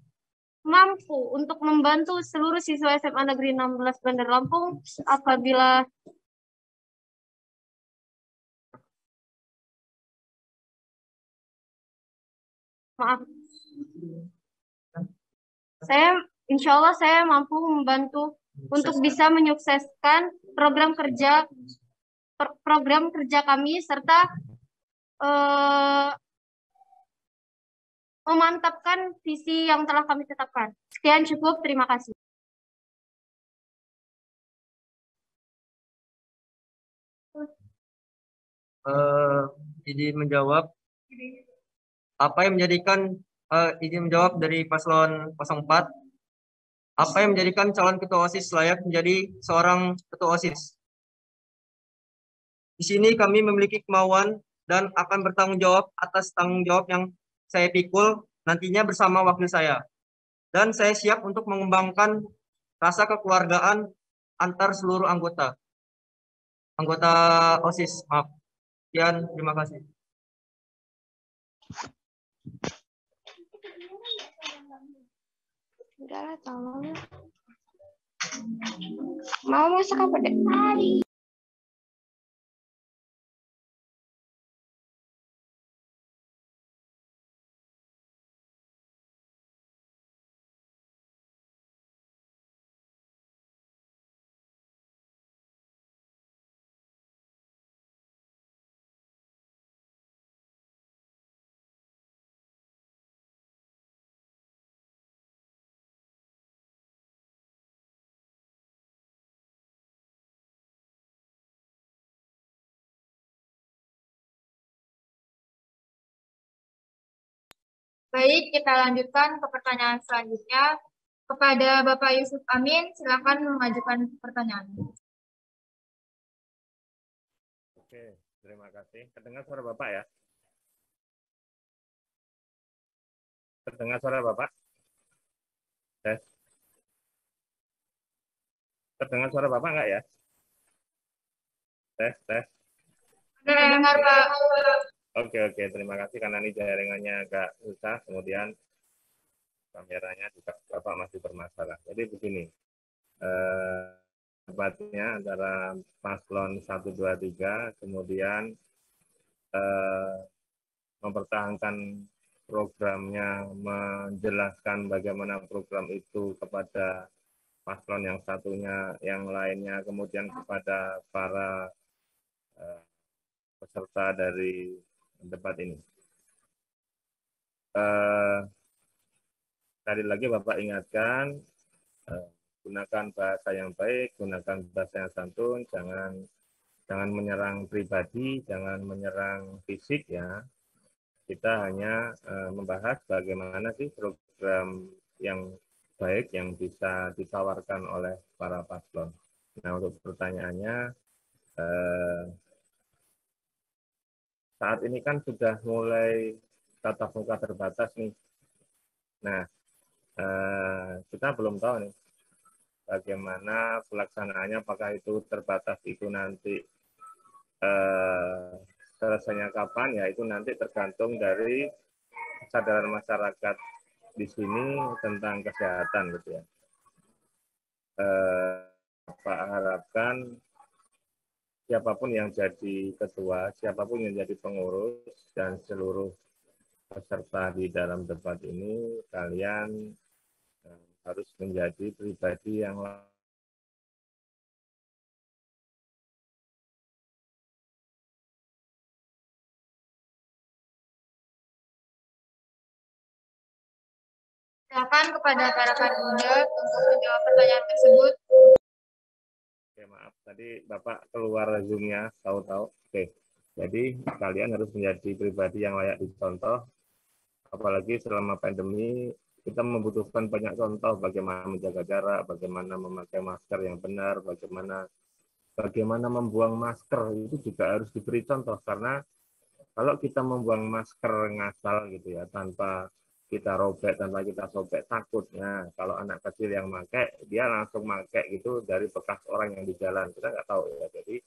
G: mampu untuk membantu seluruh siswa SMA Negeri 16 Bandar Lampung apabila insya Allah saya mampu membantu untuk bisa menyukseskan program kerja kami serta memantapkan visi yang telah kami tetapkan. Sekian cukup, terima kasih.
H: Izin menjawab. Apa yang menjadikan izin menjawab dari paslon 04? Apa yang menjadikan calon ketua OSIS layak menjadi seorang ketua OSIS? Di sini kami memiliki kemauan dan akan bertanggung jawab atas tanggung jawab yang saya pikul nantinya bersama wakil saya. Dan saya siap untuk mengembangkan rasa kekeluargaan antar seluruh anggota OSIS. Maaf. Sekian, terima kasih.
L: Enggak lah, tolong. Mau masak apa deh? Hari.
A: Baik, kita lanjutkan ke pertanyaan selanjutnya. Kepada Bapak Yusuf Amin, silakan mengajukan pertanyaan.
B: Oke, terima kasih. Terdengar suara Bapak ya? Terdengar suara Bapak? Tes. Terdengar suara Bapak enggak ya? Tes, tes.
A: Terdengar, Pak.
B: Oke, terima kasih karena ini jaringannya agak susah, kemudian kameranya juga Bapak masih bermasalah. Jadi begini, debatnya antara paslon 1, 2, 3, kemudian mempertahankan programnya, menjelaskan bagaimana program itu kepada paslon yang satunya, yang lainnya, kemudian kepada para peserta dari debat ini. Sekali lagi Bapak ingatkan, gunakan bahasa yang baik, gunakan bahasa yang santun, jangan menyerang pribadi, jangan menyerang fisik ya. Kita hanya membahas bagaimana sih program yang baik yang bisa ditawarkan oleh para paslon. Nah, untuk pertanyaannya, saat ini kan sudah mulai tatap muka terbatas nih. Nah, kita belum tahu nih bagaimana pelaksanaannya, apakah itu terbatas itu nanti selesainya kapan, ya itu nanti tergantung dari kesadaran masyarakat di sini tentang kesehatan gitu ya. Pak harapkan siapapun yang jadi ketua, siapapun yang jadi pengurus, dan seluruh peserta di dalam debat ini, kalian harus menjadi pribadi yang
A: Silakan kepada para kandidat untuk menjawab pertanyaan tersebut.
B: Oke, maaf, tadi Bapak keluar Zoom-nya, tahu-tahu. Oke, jadi kalian harus menjadi pribadi yang layak dicontoh, apalagi selama pandemi, kita membutuhkan banyak contoh bagaimana menjaga jarak, bagaimana memakai masker yang benar, bagaimana membuang masker, itu juga harus diberi contoh, karena kalau kita membuang masker ngasal gitu ya, tanpa kita robek, tanpa kita sobek, takutnya kalau anak kecil yang pakai, dia langsung pakai gitu dari bekas orang yang di jalan, kita nggak tahu ya. Jadi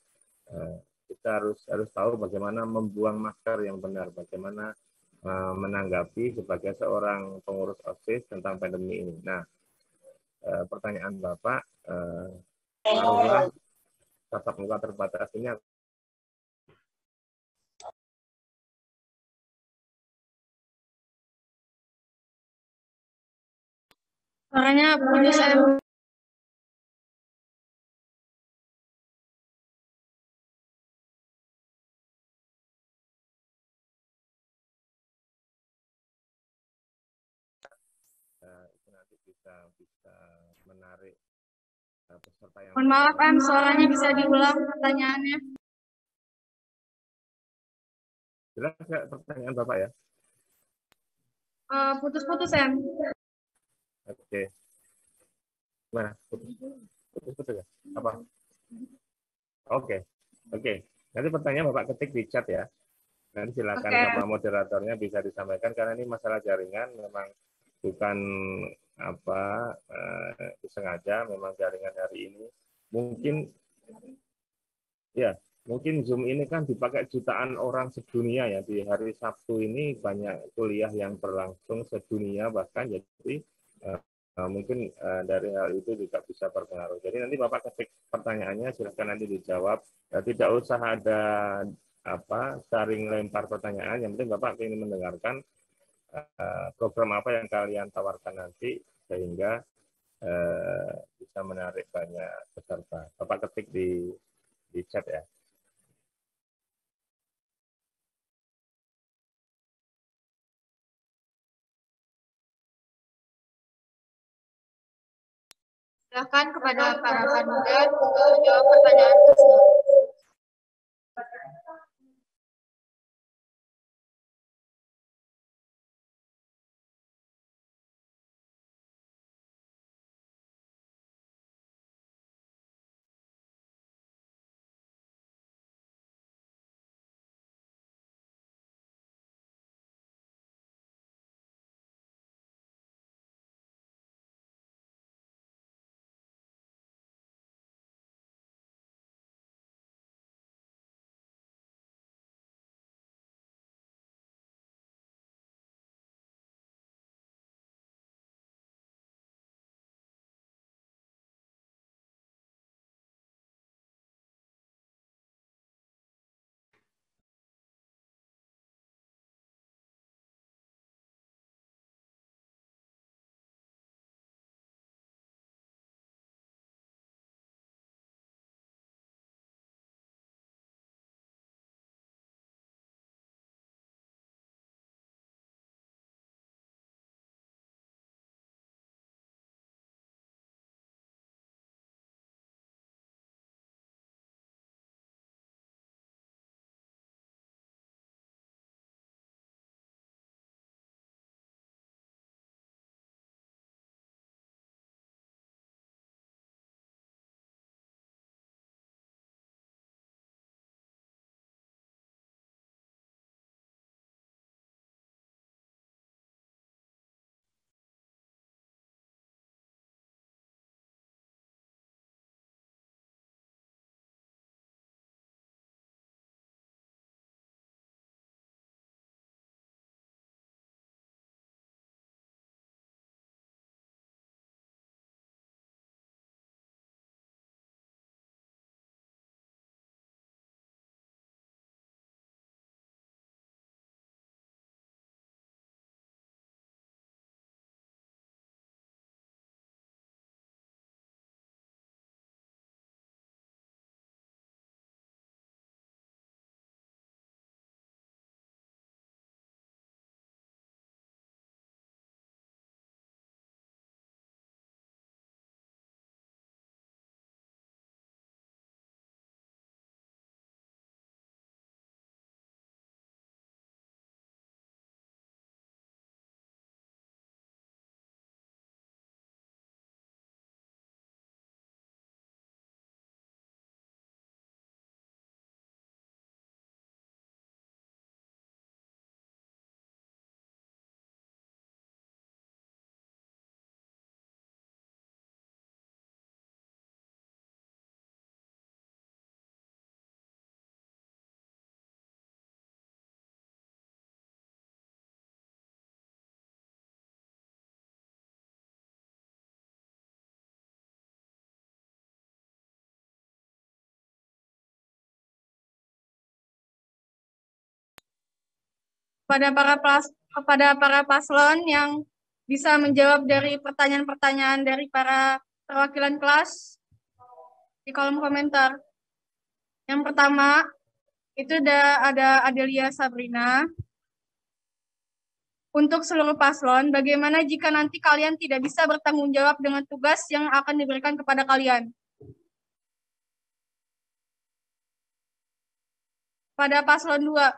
B: kita harus tahu bagaimana membuang masker yang benar, bagaimana menanggapi sebagai seorang pengurus OSIS tentang pandemi ini. Nah, pertanyaan Bapak, taruhlah tatap muka terbatas ini
G: Suaranya putus,
B: bisa menarik peserta yang.
A: Mohon maaf, suaranya bisa diulang pertanyaannya.
B: Jelas nggak pertanyaan Bapak ya?
A: Putus-putus ya.
B: Oke. Mana? Putus-putus ya? Apa? Oke. Nanti pertanyaan Bapak ketik di chat ya. Nanti silakan sama moderatornya bisa disampaikan karena ini masalah jaringan memang bukan sengaja, memang jaringan hari ini mungkin Zoom ini kan dipakai jutaan orang sedunia ya. Di hari Sabtu ini banyak kuliah yang berlangsung sedunia bahkan, jadi mungkin dari hal itu juga bisa berpengaruh. Jadi nanti Bapak ketik pertanyaannya, silakan nanti dijawab. Tidak usah ada saring lempar pertanyaan, yang penting Bapak ingin mendengarkan program apa yang kalian tawarkan nanti sehingga bisa menarik banyak peserta. Bapak ketik di chat ya.
A: Silakan kepada para kandidat untuk menjawab pertanyaan tersebut. Kepada para paslon yang bisa menjawab dari pertanyaan-pertanyaan dari para perwakilan kelas di kolom komentar. Yang pertama itu ada Adelia Sabrina.
G: Untuk seluruh paslon, bagaimana jika nanti kalian tidak bisa bertanggung jawab dengan tugas yang akan diberikan kepada kalian? Pada paslon 2.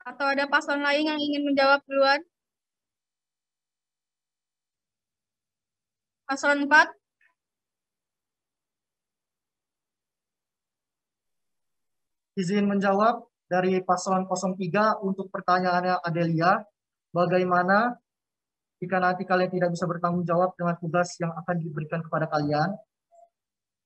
G: Atau ada paslon lain yang ingin menjawab duluan? Paslon 4.
I: Izin menjawab dari paslon 03 untuk pertanyaannya Adelia. Bagaimana jika nanti kalian tidak bisa bertanggung jawab dengan tugas yang akan diberikan kepada kalian?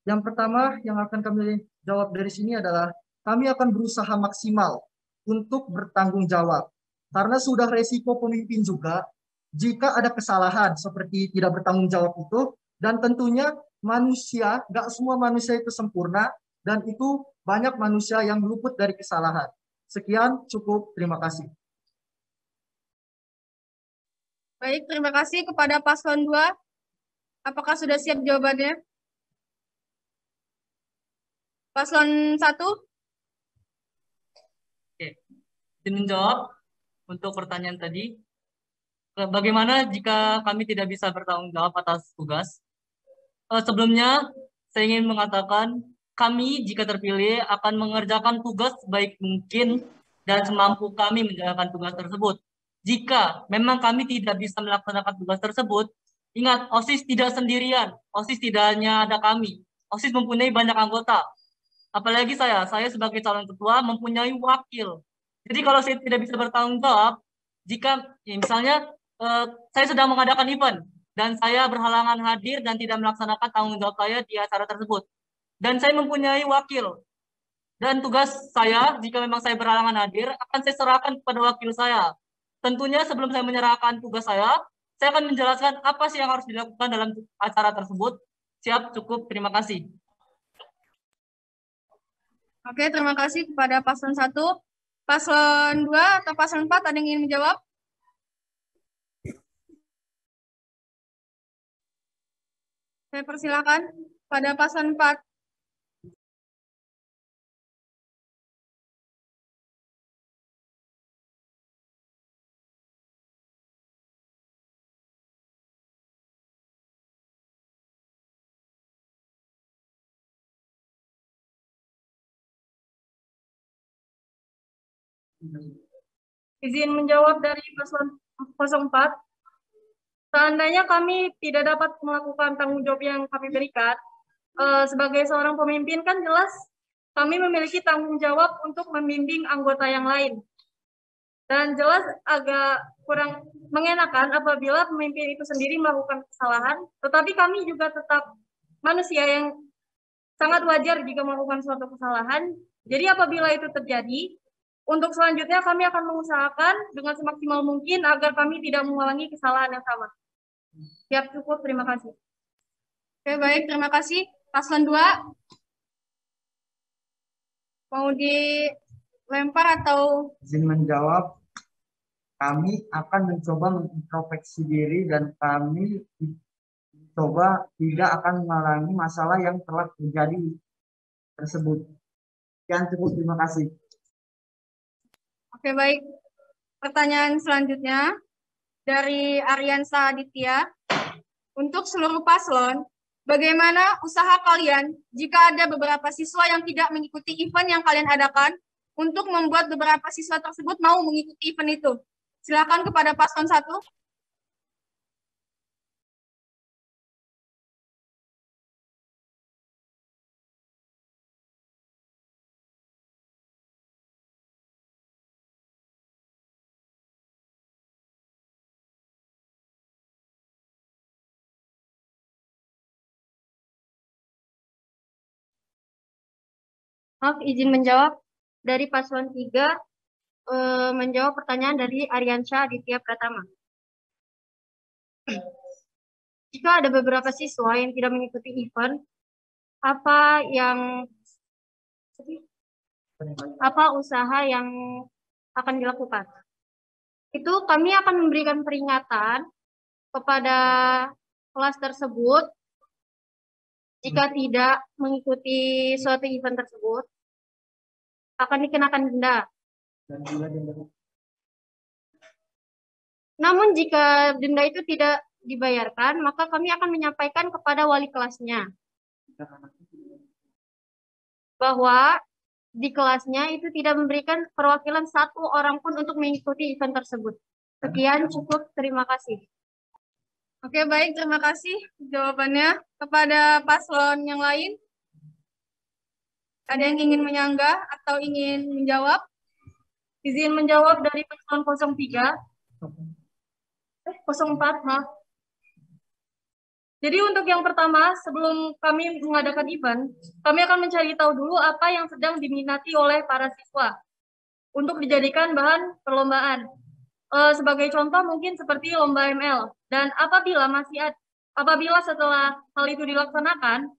I: Yang pertama yang akan kami jawab dari sini adalah kami akan berusaha maksimal untuk bertanggung jawab. Karena sudah resiko pemimpin juga jika ada kesalahan seperti tidak bertanggung jawab itu, dan tentunya manusia, gak semua manusia itu sempurna, dan itu banyak manusia yang luput dari kesalahan. Sekian, cukup. Terima kasih.
G: Baik, terima kasih kepada paslon 2. Apakah sudah siap jawabannya? Paslon 1.
E: Oke, izin menjawab untuk pertanyaan tadi. Bagaimana jika kami tidak bisa bertanggung jawab atas tugas? Sebelumnya, saya ingin mengatakan kami jika terpilih akan mengerjakan tugas sebaik mungkin dan semampu kami menjalankan tugas tersebut. Jika memang kami tidak bisa melaksanakan tugas tersebut, ingat, OSIS tidak sendirian. OSIS tidak hanya ada kami. OSIS mempunyai banyak anggota. Apalagi saya sebagai calon ketua mempunyai wakil. Jadi kalau saya tidak bisa bertanggung jawab, jika ya misalnya saya sedang mengadakan event dan saya berhalangan hadir dan tidak melaksanakan tanggung jawab saya di acara tersebut, dan saya mempunyai wakil, dan tugas saya jika memang saya berhalangan hadir akan saya serahkan kepada wakil saya. Tentunya sebelum saya menyerahkan tugas saya akan menjelaskan apa sih yang harus dilakukan dalam acara tersebut. Siap, cukup, terima kasih.
G: Oke, terima kasih kepada paslon 1. Paslon 2 atau paslon 4 ada yang ingin menjawab? Saya persilakan pada paslon 4. Izin menjawab dari paslon 04. Seandainya kami tidak dapat melakukan tanggung jawab yang kami berikan, sebagai seorang pemimpin kan jelas kami memiliki tanggung jawab untuk membimbing anggota yang lain. Dan jelas agak kurang mengenakan apabila pemimpin itu sendiri melakukan kesalahan, tetapi kami juga tetap manusia yang sangat wajar jika melakukan suatu kesalahan. Jadi apabila itu terjadi, untuk selanjutnya kami akan mengusahakan dengan semaksimal mungkin agar kami tidak mengulangi kesalahan yang sama. Siap, cukup. Terima kasih. Oke, baik. Terima kasih. Paslon 2. Mau dilempar atau?
I: Izin menjawab. Kami akan mencoba mengintrospeksi diri dan kami mencoba tidak akan mengalami masalah yang telah terjadi tersebut. Sekian, cukup. Terima kasih.
G: Oke, baik. Pertanyaan selanjutnya dari Aryansa Aditya. Untuk seluruh paslon, bagaimana usaha kalian jika ada beberapa siswa yang tidak mengikuti event yang kalian adakan untuk membuat beberapa siswa tersebut mau mengikuti event itu?
A: Silakan kepada paslon 1.
G: Maaf, izin menjawab dari paslon 3, menjawab pertanyaan dari Aryansyah Aditya Pratama. Jika ada beberapa siswa yang tidak mengikuti event, apa usaha yang akan dilakukan? Itu kami akan memberikan peringatan kepada kelas tersebut jika tidak mengikuti suatu event tersebut, akan dikenakan denda. Namun jika denda itu tidak dibayarkan, maka kami akan menyampaikan kepada wali kelasnya bahwa di kelasnya itu tidak memberikan perwakilan satu orang pun untuk mengikuti event tersebut. Sekian, cukup. Terima kasih.
A: Oke, baik. Terima kasih jawabannya. Kepada paslon yang lain, ada yang ingin menyanggah atau ingin menjawab?
G: Izin menjawab dari paslon 03. 04, maaf. Jadi untuk yang pertama, sebelum kami mengadakan event, kami akan mencari tahu dulu apa yang sedang diminati oleh para siswa untuk dijadikan bahan perlombaan. Sebagai contoh mungkin seperti lomba ML. Dan apabila setelah hal itu dilaksanakan,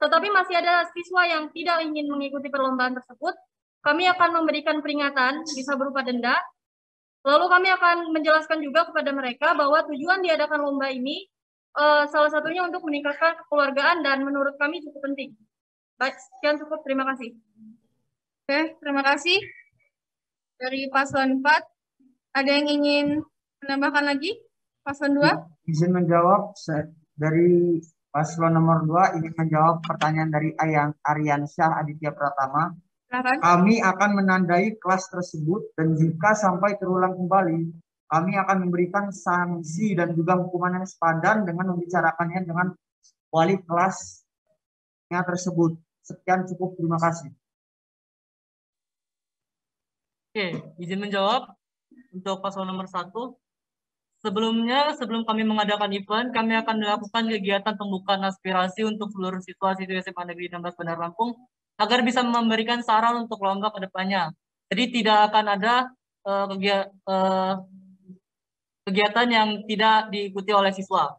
G: tetapi masih ada siswa yang tidak ingin mengikuti perlombaan tersebut, kami akan memberikan peringatan, bisa berupa denda. Lalu kami akan menjelaskan juga kepada mereka bahwa tujuan diadakan lomba ini salah satunya untuk meningkatkan kekeluargaan dan menurut kami cukup penting. Baik, sekian cukup. Terima kasih.
A: Oke, terima kasih. Dari paslon 4, ada yang ingin menambahkan lagi? Paslon 2?
I: Izin menjawab dari paslon nomor 2, ingin menjawab pertanyaan dari Aryansyah Aditya Pratama.
A: Silakan.
I: Kami akan menandai kelas tersebut dan jika sampai terulang kembali, kami akan memberikan sanksi dan juga hukuman yang sepadan dengan membicarakannya dengan wali kelasnya tersebut. Sekian, cukup. Terima kasih.
E: Oke, izin menjawab untuk paslon nomor 1. Sebelumnya, sebelum kami mengadakan event, kami akan melakukan kegiatan pembukaan aspirasi untuk seluruh siswa-siswi SMA Negeri 16 Bandar Lampung agar bisa memberikan saran untuk lomba ke depannya. Jadi tidak akan ada kegiatan yang tidak diikuti oleh siswa.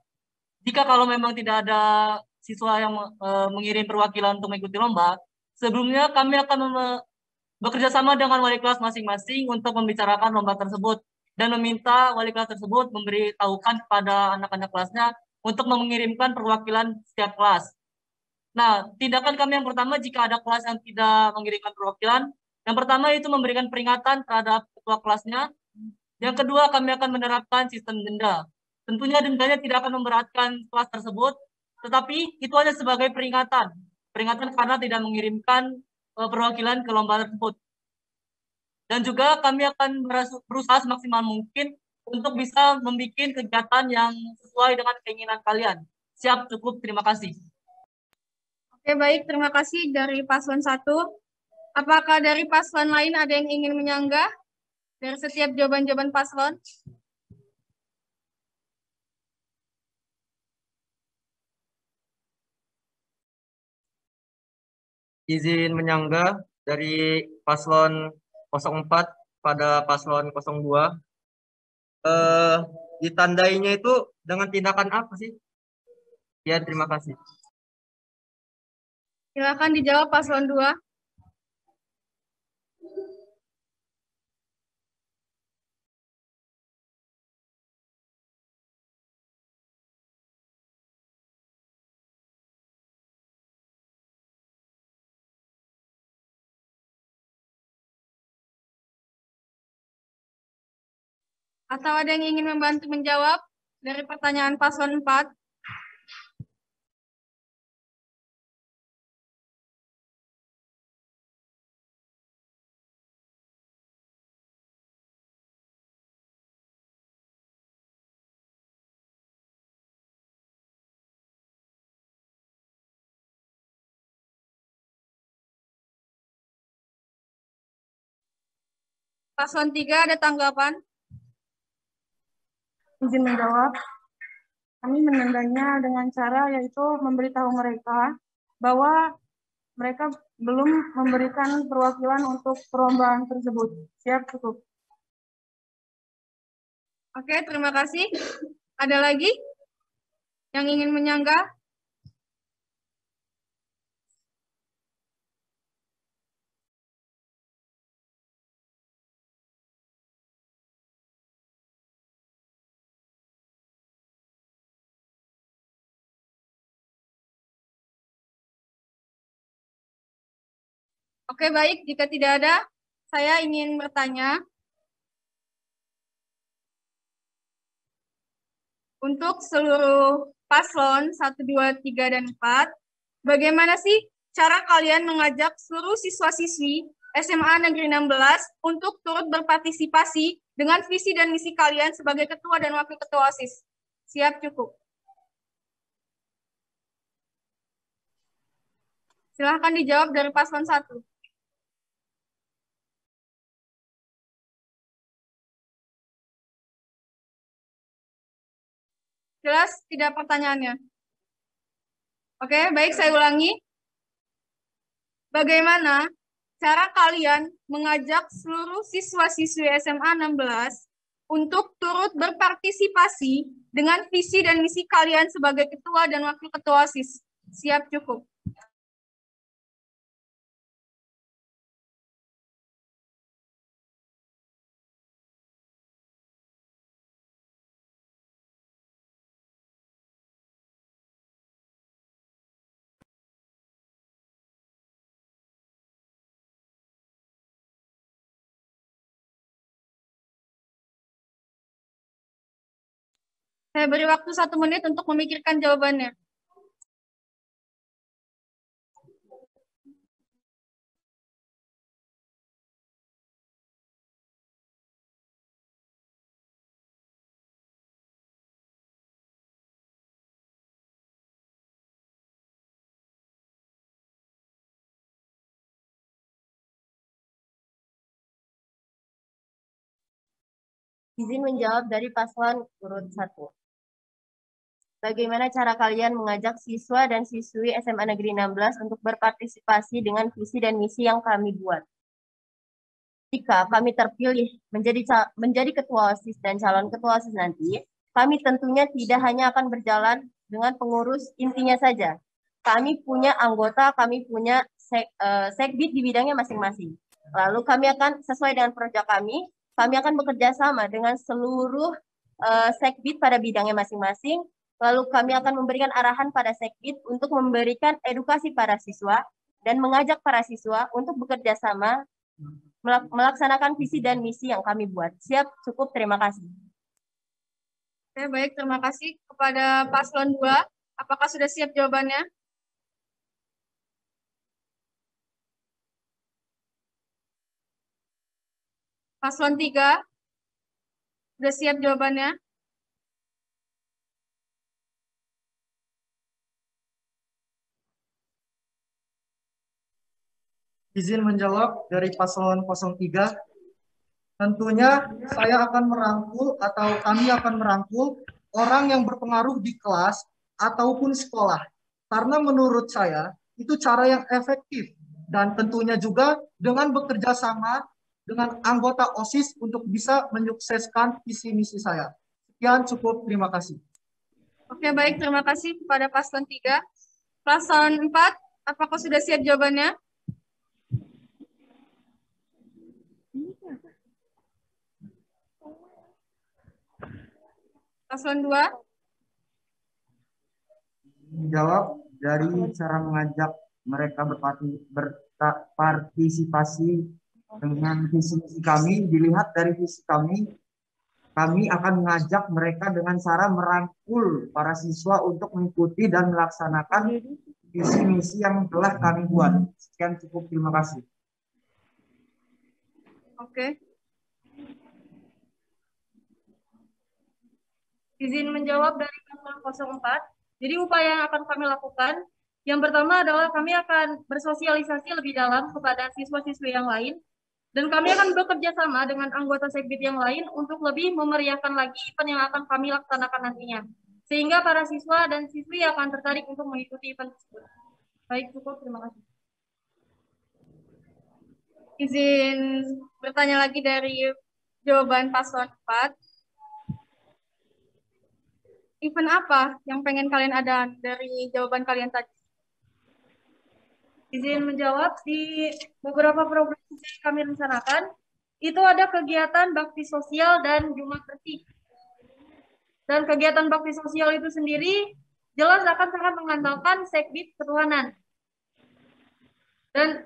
E: Jika kalau memang tidak ada siswa yang mengirim perwakilan untuk mengikuti lomba, sebelumnya kami akan bekerja sama dengan wali kelas masing-masing untuk membicarakan lomba tersebut dan meminta wali kelas tersebut memberitahukan kepada anak-anak kelasnya untuk mengirimkan perwakilan setiap kelas. Nah, tindakan kami yang pertama jika ada kelas yang tidak mengirimkan perwakilan, yang pertama itu memberikan peringatan terhadap ketua kelasnya. Yang kedua, kami akan menerapkan sistem denda. Tentunya dendanya tidak akan memberatkan kelas tersebut, tetapi itu hanya sebagai peringatan. Peringatan karena tidak mengirimkan perwakilan ke lomba tersebut. Dan juga kami akan berusaha semaksimal mungkin untuk bisa membuat kegiatan yang sesuai dengan keinginan kalian. Siap, cukup. Terima kasih.
A: Oke, baik. Terima kasih dari paslon 1. Apakah dari paslon lain ada yang ingin menyanggah dari setiap jawaban-jawaban paslon?
H: Izin menyanggah dari paslon 04 pada paslon 02. Ditandainya itu dengan tindakan apa sih? Ya, terima kasih.
A: Silakan dijawab paslon 2. Atau ada yang ingin membantu menjawab dari pertanyaan paslon 4? Paslon 3 ada tanggapan?
G: Izin menjawab. Kami menandainya dengan cara yaitu memberitahu mereka bahwa mereka belum memberikan perwakilan untuk perlombaan tersebut. Siap, cukup.
A: Oke, terima kasih. Ada lagi yang ingin menyanggah? Oke, baik. Jika tidak ada, saya ingin bertanya. Untuk seluruh paslon 1, 2, 3, dan 4, bagaimana sih cara kalian mengajak seluruh siswa-siswi SMA Negeri 16 untuk turut berpartisipasi dengan visi dan misi kalian sebagai ketua dan wakil ketua OSIS? Siap, cukup. Silahkan dijawab dari paslon 1. Jelas tidak pertanyaannya? Oke, baik, saya ulangi. Bagaimana cara kalian mengajak seluruh siswa-siswi SMA 16 untuk turut berpartisipasi dengan visi dan misi kalian sebagai ketua dan wakil ketua OSIS? Siap, cukup. Saya beri waktu 1 menit untuk memikirkan jawabannya.
F: Izin menjawab dari paslon urut 1. Bagaimana cara kalian mengajak siswa dan siswi SMA Negeri 16 untuk berpartisipasi dengan visi dan misi yang kami buat? Jika kami terpilih menjadi ketua OSIS dan calon ketua OSIS nanti, kami tentunya tidak hanya akan berjalan dengan pengurus intinya saja. Kami punya anggota, kami punya sekbid di bidangnya masing-masing. Lalu kami akan sesuai dengan proyek kami akan bekerja sama dengan seluruh sekbid pada bidangnya masing-masing. Lalu kami akan memberikan arahan pada sekbid untuk memberikan edukasi para siswa dan mengajak para siswa untuk bekerja sama melaksanakan visi dan misi yang kami buat. Siap, cukup, terima kasih.
A: Oke, baik, terima kasih kepada paslon 2. Apakah sudah siap jawabannya? Paslon 3, sudah siap jawabannya?
I: Izin menjawab dari paslon 03. Tentunya saya akan merangkul atau kami akan merangkul orang yang berpengaruh di kelas ataupun sekolah. Karena menurut saya itu cara yang efektif dan tentunya juga dengan bekerja sama dengan anggota OSIS untuk bisa menyukseskan visi misi saya. Sekian, cukup, terima kasih.
A: Oke, baik, terima kasih kepada paslon 3. Paslon 4, apakah sudah siap jawabannya? Paslon 2.
I: Menjawab dari cara mengajak mereka berpartisipasi dengan visi misi kami. Dilihat dari visi kami akan mengajak mereka dengan cara merangkul para siswa untuk mengikuti dan melaksanakan visi misi yang telah kami buat. Sekian, cukup, terima kasih.
A: Oke. Izin menjawab dari paslon 04. Jadi upaya yang akan kami lakukan, yang pertama adalah kami akan bersosialisasi lebih dalam kepada siswa-siswi yang lain
G: Dan kami akan bekerja sama dengan anggota Sekbid yang lain untuk lebih memeriahkan lagi event yang akan kami laksanakan nantinya. Sehingga para siswa dan siswi akan tertarik untuk mengikuti event tersebut. Baik, cukup. Terima kasih.
A: Izin bertanya lagi dari jawaban paslon 4. Event apa yang pengen kalian ada dari jawaban kalian tadi?
G: Izin menjawab, di beberapa program yang kami rencanakan, itu ada kegiatan bakti sosial dan Jumat bersih. Dan kegiatan bakti sosial itu sendiri jelas akan sangat mengandalkan Sekbid ketuhanan. Dan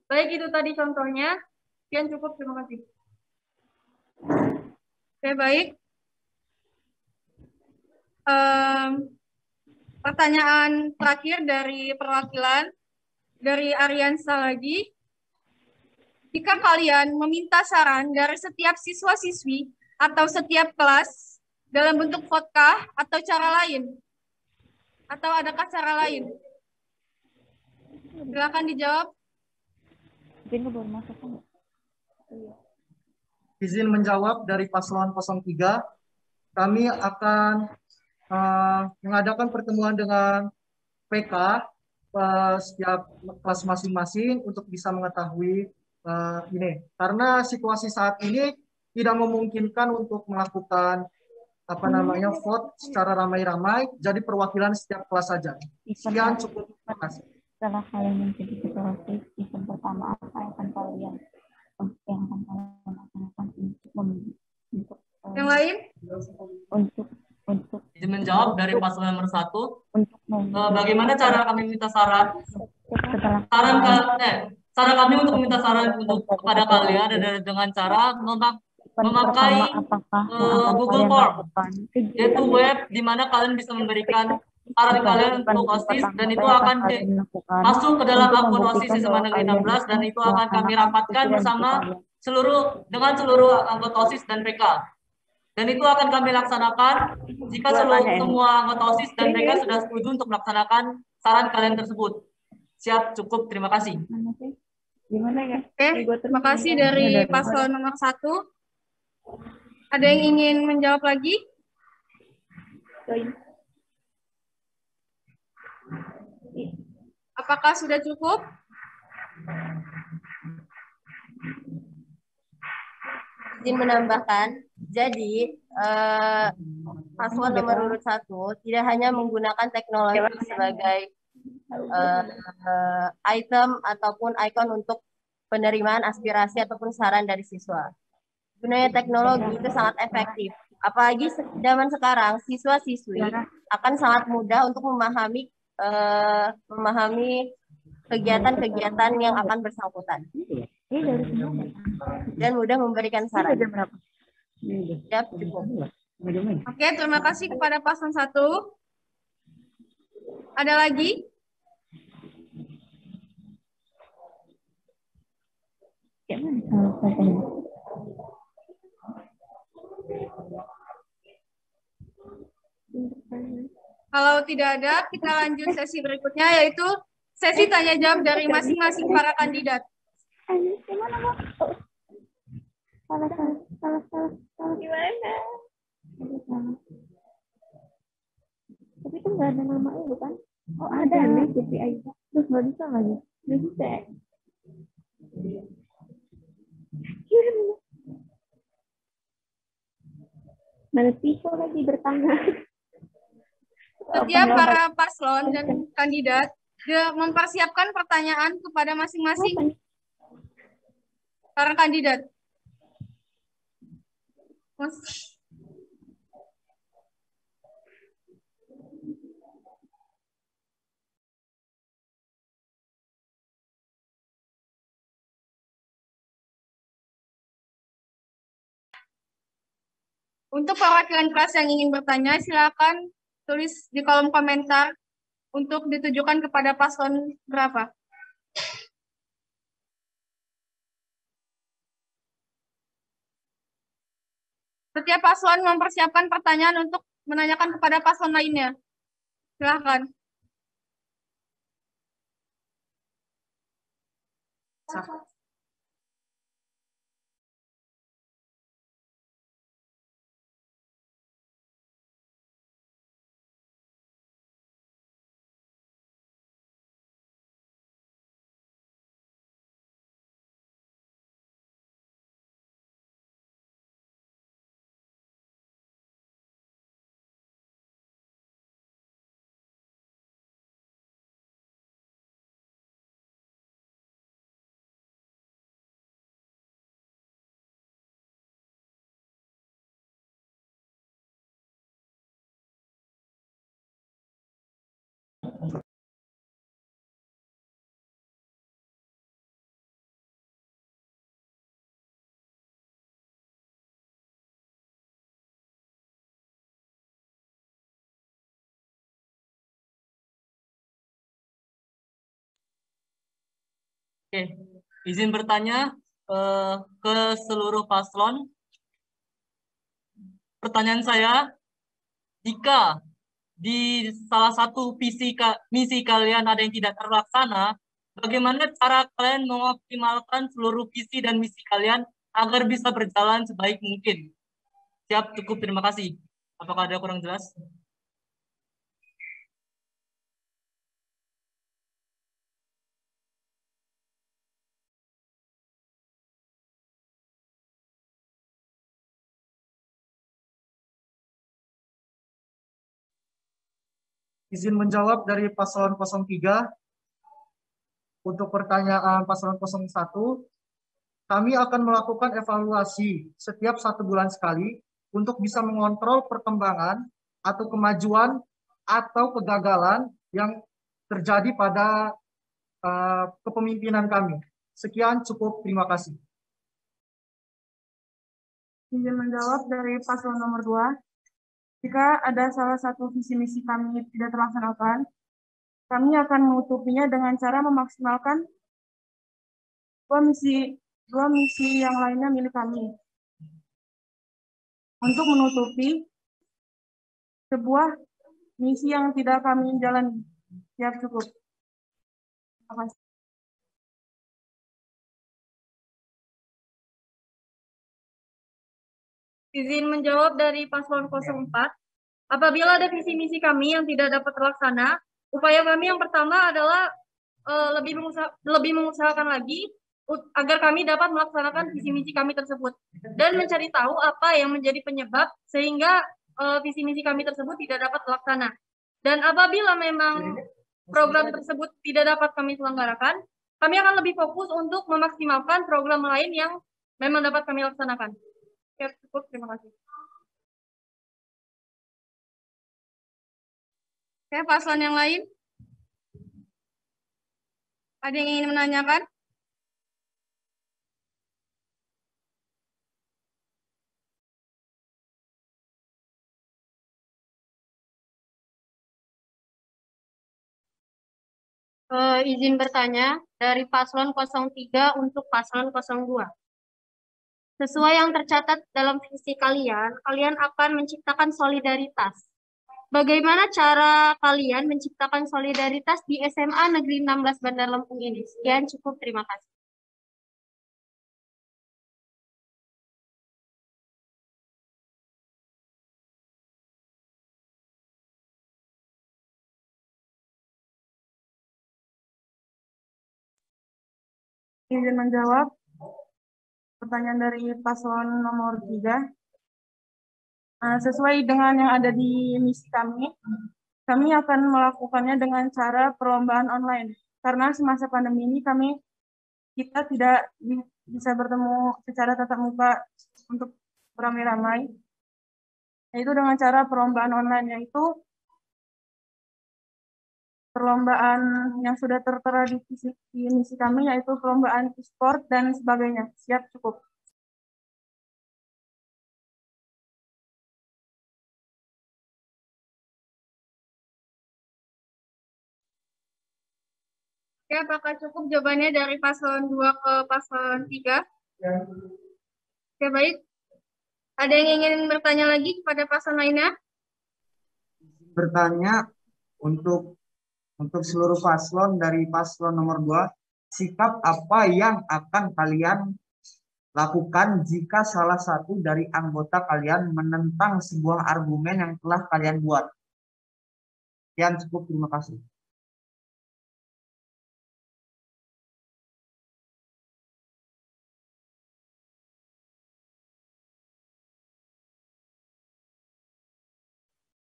G: baik, itu tadi contohnya. Sekian cukup, terima kasih.
A: Oke, baik. Pertanyaan terakhir dari perwakilan dari Ariansa lagi. Jika kalian meminta saran dari setiap siswa-siswi atau setiap kelas dalam bentuk votkah atau cara lain? Atau adakah cara lain? Silakan dijawab.
I: Izin menjawab dari paslon 03. Kami akan mengadakan pertemuan dengan PK setiap kelas masing-masing untuk bisa mengetahui ini. Karena situasi saat ini tidak memungkinkan untuk melakukan vote secara ramai-ramai, jadi perwakilan setiap kelas saja. Sekian cukup. Terima kasih.
L: Setelah kalian menjadi ketua OSIS, event pertama apa yang akan kalian laksanakan untuk
A: yang lain?
L: Untuk
E: Izin menjawab dari paslon nomor 1. Bagaimana cara kami minta saran? Saran kami untuk meminta saran kepada kalian adalah dengan cara memakai Google Form, yaitu web di mana kalian bisa memberikan saran kalian untuk OSIS, dan itu akan masuk ke dalam akun OSIS SMA Negeri 16, dan itu akan kami rapatkan bersama seluruh anggota OSIS dan PK. Dan itu akan kami laksanakan jika semua anggota OSIS dan PK sudah setuju untuk melaksanakan saran kalian tersebut. Siap, cukup, terima kasih.
A: Oke, terima kasih dari paslon nomor 1. Ada yang ingin menjawab lagi? Apakah sudah cukup?
F: Izin menambahkan, jadi paslon nomor urut 1 tidak hanya menggunakan teknologi sebagai item ataupun ikon untuk penerimaan aspirasi ataupun saran dari siswa. Gunanya teknologi itu sangat efektif. Apalagi zaman sekarang, siswa-siswi akan sangat mudah untuk memahami kegiatan-kegiatan yang akan bersangkutan. Dan mudah memberikan saran. Siap, cukup.
A: Oke, terima kasih kepada paslon 1. Ada lagi? Kalau tidak ada, kita lanjut sesi berikutnya, yaitu sesi tanya jawab dari masing-masing para kandidat.
L: Gimana? Tapi itu nggak ada nama itu kan? Oh ada nih Siti Aisyah. Terus nggak bisa lagi? Nggak bisa. Mana pisau lagi bertanya.
A: Setiap para paslon dan kandidat mempersiapkan pertanyaan kepada masing-masing para kandidat. Untuk perwakilan kelas yang ingin bertanya, silakan tulis di kolom komentar untuk ditujukan kepada paslon berapa.
G: Setiap paslon mempersiapkan pertanyaan untuk menanyakan kepada paslon lainnya. Silahkan.
E: Oke, izin bertanya ke seluruh paslon. Pertanyaan saya, jika di salah satu misi kalian ada yang tidak terlaksana, bagaimana cara kalian mengoptimalkan seluruh visi dan misi kalian agar bisa berjalan sebaik mungkin? Siap, cukup, terima kasih. Apakah ada kurang jelas?
I: Izin menjawab dari paslon 03. Untuk pertanyaan paslon 01, kami akan melakukan evaluasi setiap 1 bulan sekali untuk bisa mengontrol perkembangan atau kemajuan atau kegagalan yang terjadi pada kepemimpinan kami. Sekian, cukup. Terima kasih.
G: Izin menjawab dari paslon nomor 2. Jika ada salah satu visi misi kami tidak terlaksanakan, kami akan menutupinya dengan cara memaksimalkan dua misi yang lainnya milik kami untuk menutupi sebuah misi yang tidak kami jalani. Siap, cukup. Terima kasih. Izin menjawab dari paslon 04. Apabila ada visi misi kami yang tidak dapat terlaksana, upaya kami yang pertama adalah lebih mengusahakan lagi agar kami dapat melaksanakan visi misi kami tersebut dan mencari tahu apa yang menjadi penyebab sehingga visi misi kami tersebut tidak dapat terlaksana. Dan apabila memang program tersebut tidak dapat kami selenggarakan, kami akan lebih fokus untuk memaksimalkan program lain yang memang dapat kami laksanakan. Ya, cukup. Terima kasih. Oke, paslon yang lain? Ada yang ingin menanyakan? Izin bertanya dari paslon 03 untuk paslon 02. Sesuai yang tercatat dalam visi kalian, kalian akan menciptakan solidaritas. Bagaimana cara kalian menciptakan solidaritas di SMA Negeri 16 Bandar Lampung ini? Sekian, cukup. Terima kasih. Izin menjawab pertanyaan dari paslon nomor 3. Sesuai dengan yang ada di misi kami akan melakukannya dengan cara perlombaan online. Karena semasa pandemi ini kita tidak bisa bertemu secara tatap muka untuk beramai-ramai. Yaitu dengan cara perlombaan online, yaitu perlombaan yang sudah tertera di misi kami, yaitu perlombaan e-sport dan sebagainya. Siap, cukup. Oke, apakah cukup jawabannya dari paslon 2 ke paslon 3? Ya. Oke, baik.
A: Ada yang ingin bertanya lagi kepada paslon lainnya?
I: Bertanya untuk seluruh paslon dari paslon nomor 2, sikap apa yang akan kalian lakukan jika salah satu dari anggota kalian menentang sebuah argumen yang telah kalian buat? Sekian, cukup, terima kasih.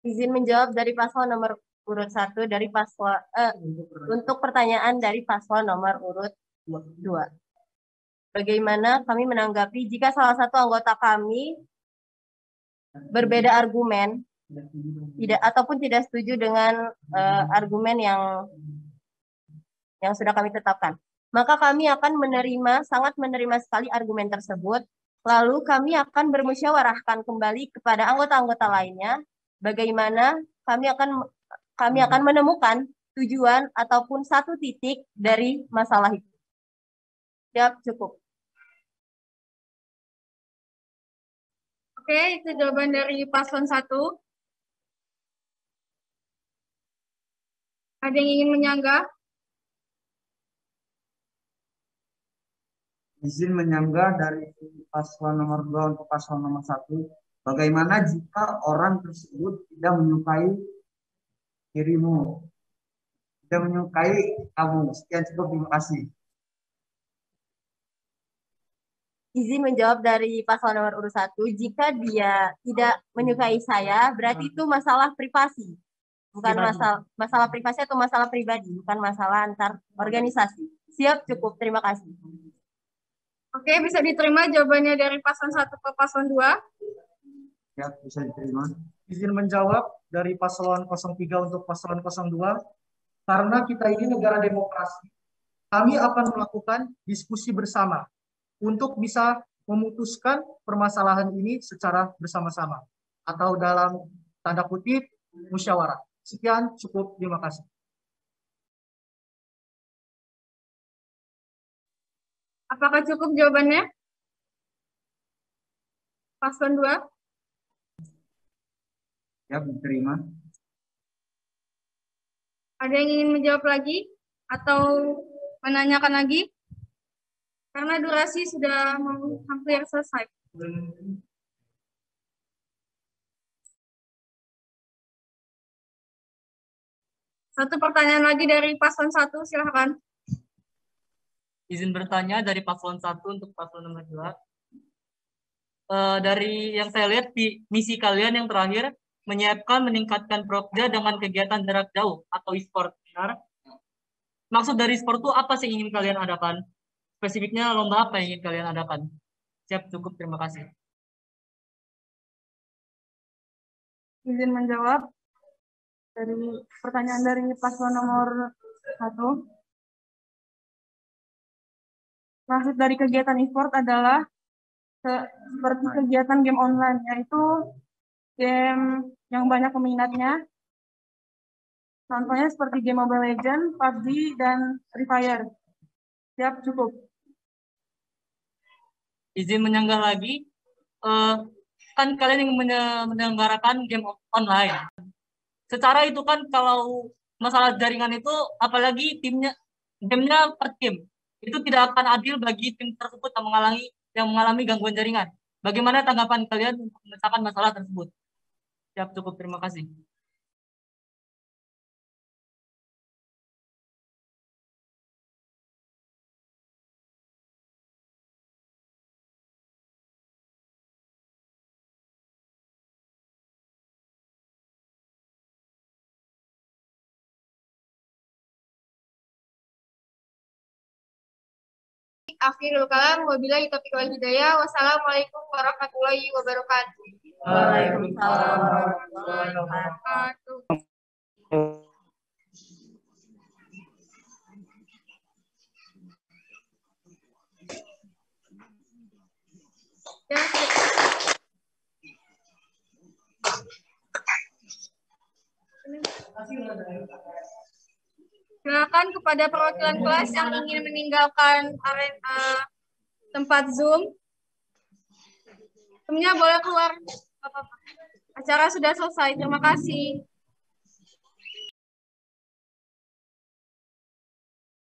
F: Izin menjawab dari paslon nomor urut 1 dari paslon untuk pertanyaan dari paslon nomor urut 2. Bagaimana kami menanggapi jika salah satu anggota kami berbeda argumen ataupun tidak setuju dengan argumen yang sudah kami tetapkan? Maka kami akan sangat menerima sekali argumen tersebut. Lalu kami akan bermusyawarahkan kembali kepada anggota-anggota lainnya bagaimana kami akan menemukan tujuan ataupun satu titik dari masalah itu. Siap, cukup.
A: Oke, itu jawaban dari paslon 1. Ada yang ingin menyanggah?
I: Izin menyanggah dari paslon nomor 2 untuk paslon nomor 1. Bagaimana jika orang tersebut tidak menyukai dirimu, tidak menyukai kamu? Sekian, cukup, terima kasih.
F: Izin menjawab dari paslon nomor urut 1. Jika dia tidak menyukai saya, berarti itu masalah privasi. Bukan masalah privasi atau masalah pribadi, bukan masalah antar organisasi. Siap, cukup, terima kasih.
A: Oke, bisa diterima jawabannya dari paslon 1 ke paslon 2?
I: Ya, bisa diterima. Izin menjawab dari paslon 03 untuk paslon 02. Karena kita ini negara demokrasi, kami akan melakukan diskusi bersama untuk bisa memutuskan permasalahan ini secara bersama-sama atau dalam tanda kutip musyawarah. Sekian, cukup, terima kasih.
A: Apakah cukup jawabannya? Paslon 2?
I: Ya, diterima.
A: Ada yang ingin menjawab lagi atau menanyakan lagi? Karena durasi sudah hampir selesai. Satu pertanyaan lagi dari paslon 1, silakan.
E: Izin bertanya dari paslon 1 untuk paslon nomor 2. Dari yang saya lihat di misi kalian yang terakhir, meningkatkan prokja dengan kegiatan jarak jauh atau e-sport. Benar? Maksud dari e-sport itu apa sih yang ingin kalian adakan? Spesifiknya lomba apa yang ingin kalian adakan? Siap, cukup, terima kasih.
G: Izin menjawab dari pertanyaan dari paslon nomor 1. Maksud dari kegiatan e-sport adalah seperti kegiatan game online, yaitu game yang banyak peminatnya. Contohnya seperti game Mobile Legends, PUBG, dan Free Fire. Siap, cukup.
E: Izin menyanggah lagi, kan kalian yang menyelenggarakan game online. Secara itu kan kalau masalah jaringan itu, apalagi gamenya per tim, itu tidak akan adil bagi tim tersebut yang mengalami gangguan jaringan. Bagaimana tanggapan kalian untuk memecahkan masalah tersebut? Siap, cukup, terima kasih.
A: Akhirul kalam, wabillahi taufiq wal hidayah. Wassalamualaikum warahmatullahi wabarakatuh.
F: Waalaikumsalam warahmatullahi wabarakatuh.
A: Silakan kepada perwakilan kelas yang ingin meninggalkan tempat Zoom.
G: Temennya boleh keluar. Nggak apa-apa. Acara sudah selesai. Terima kasih.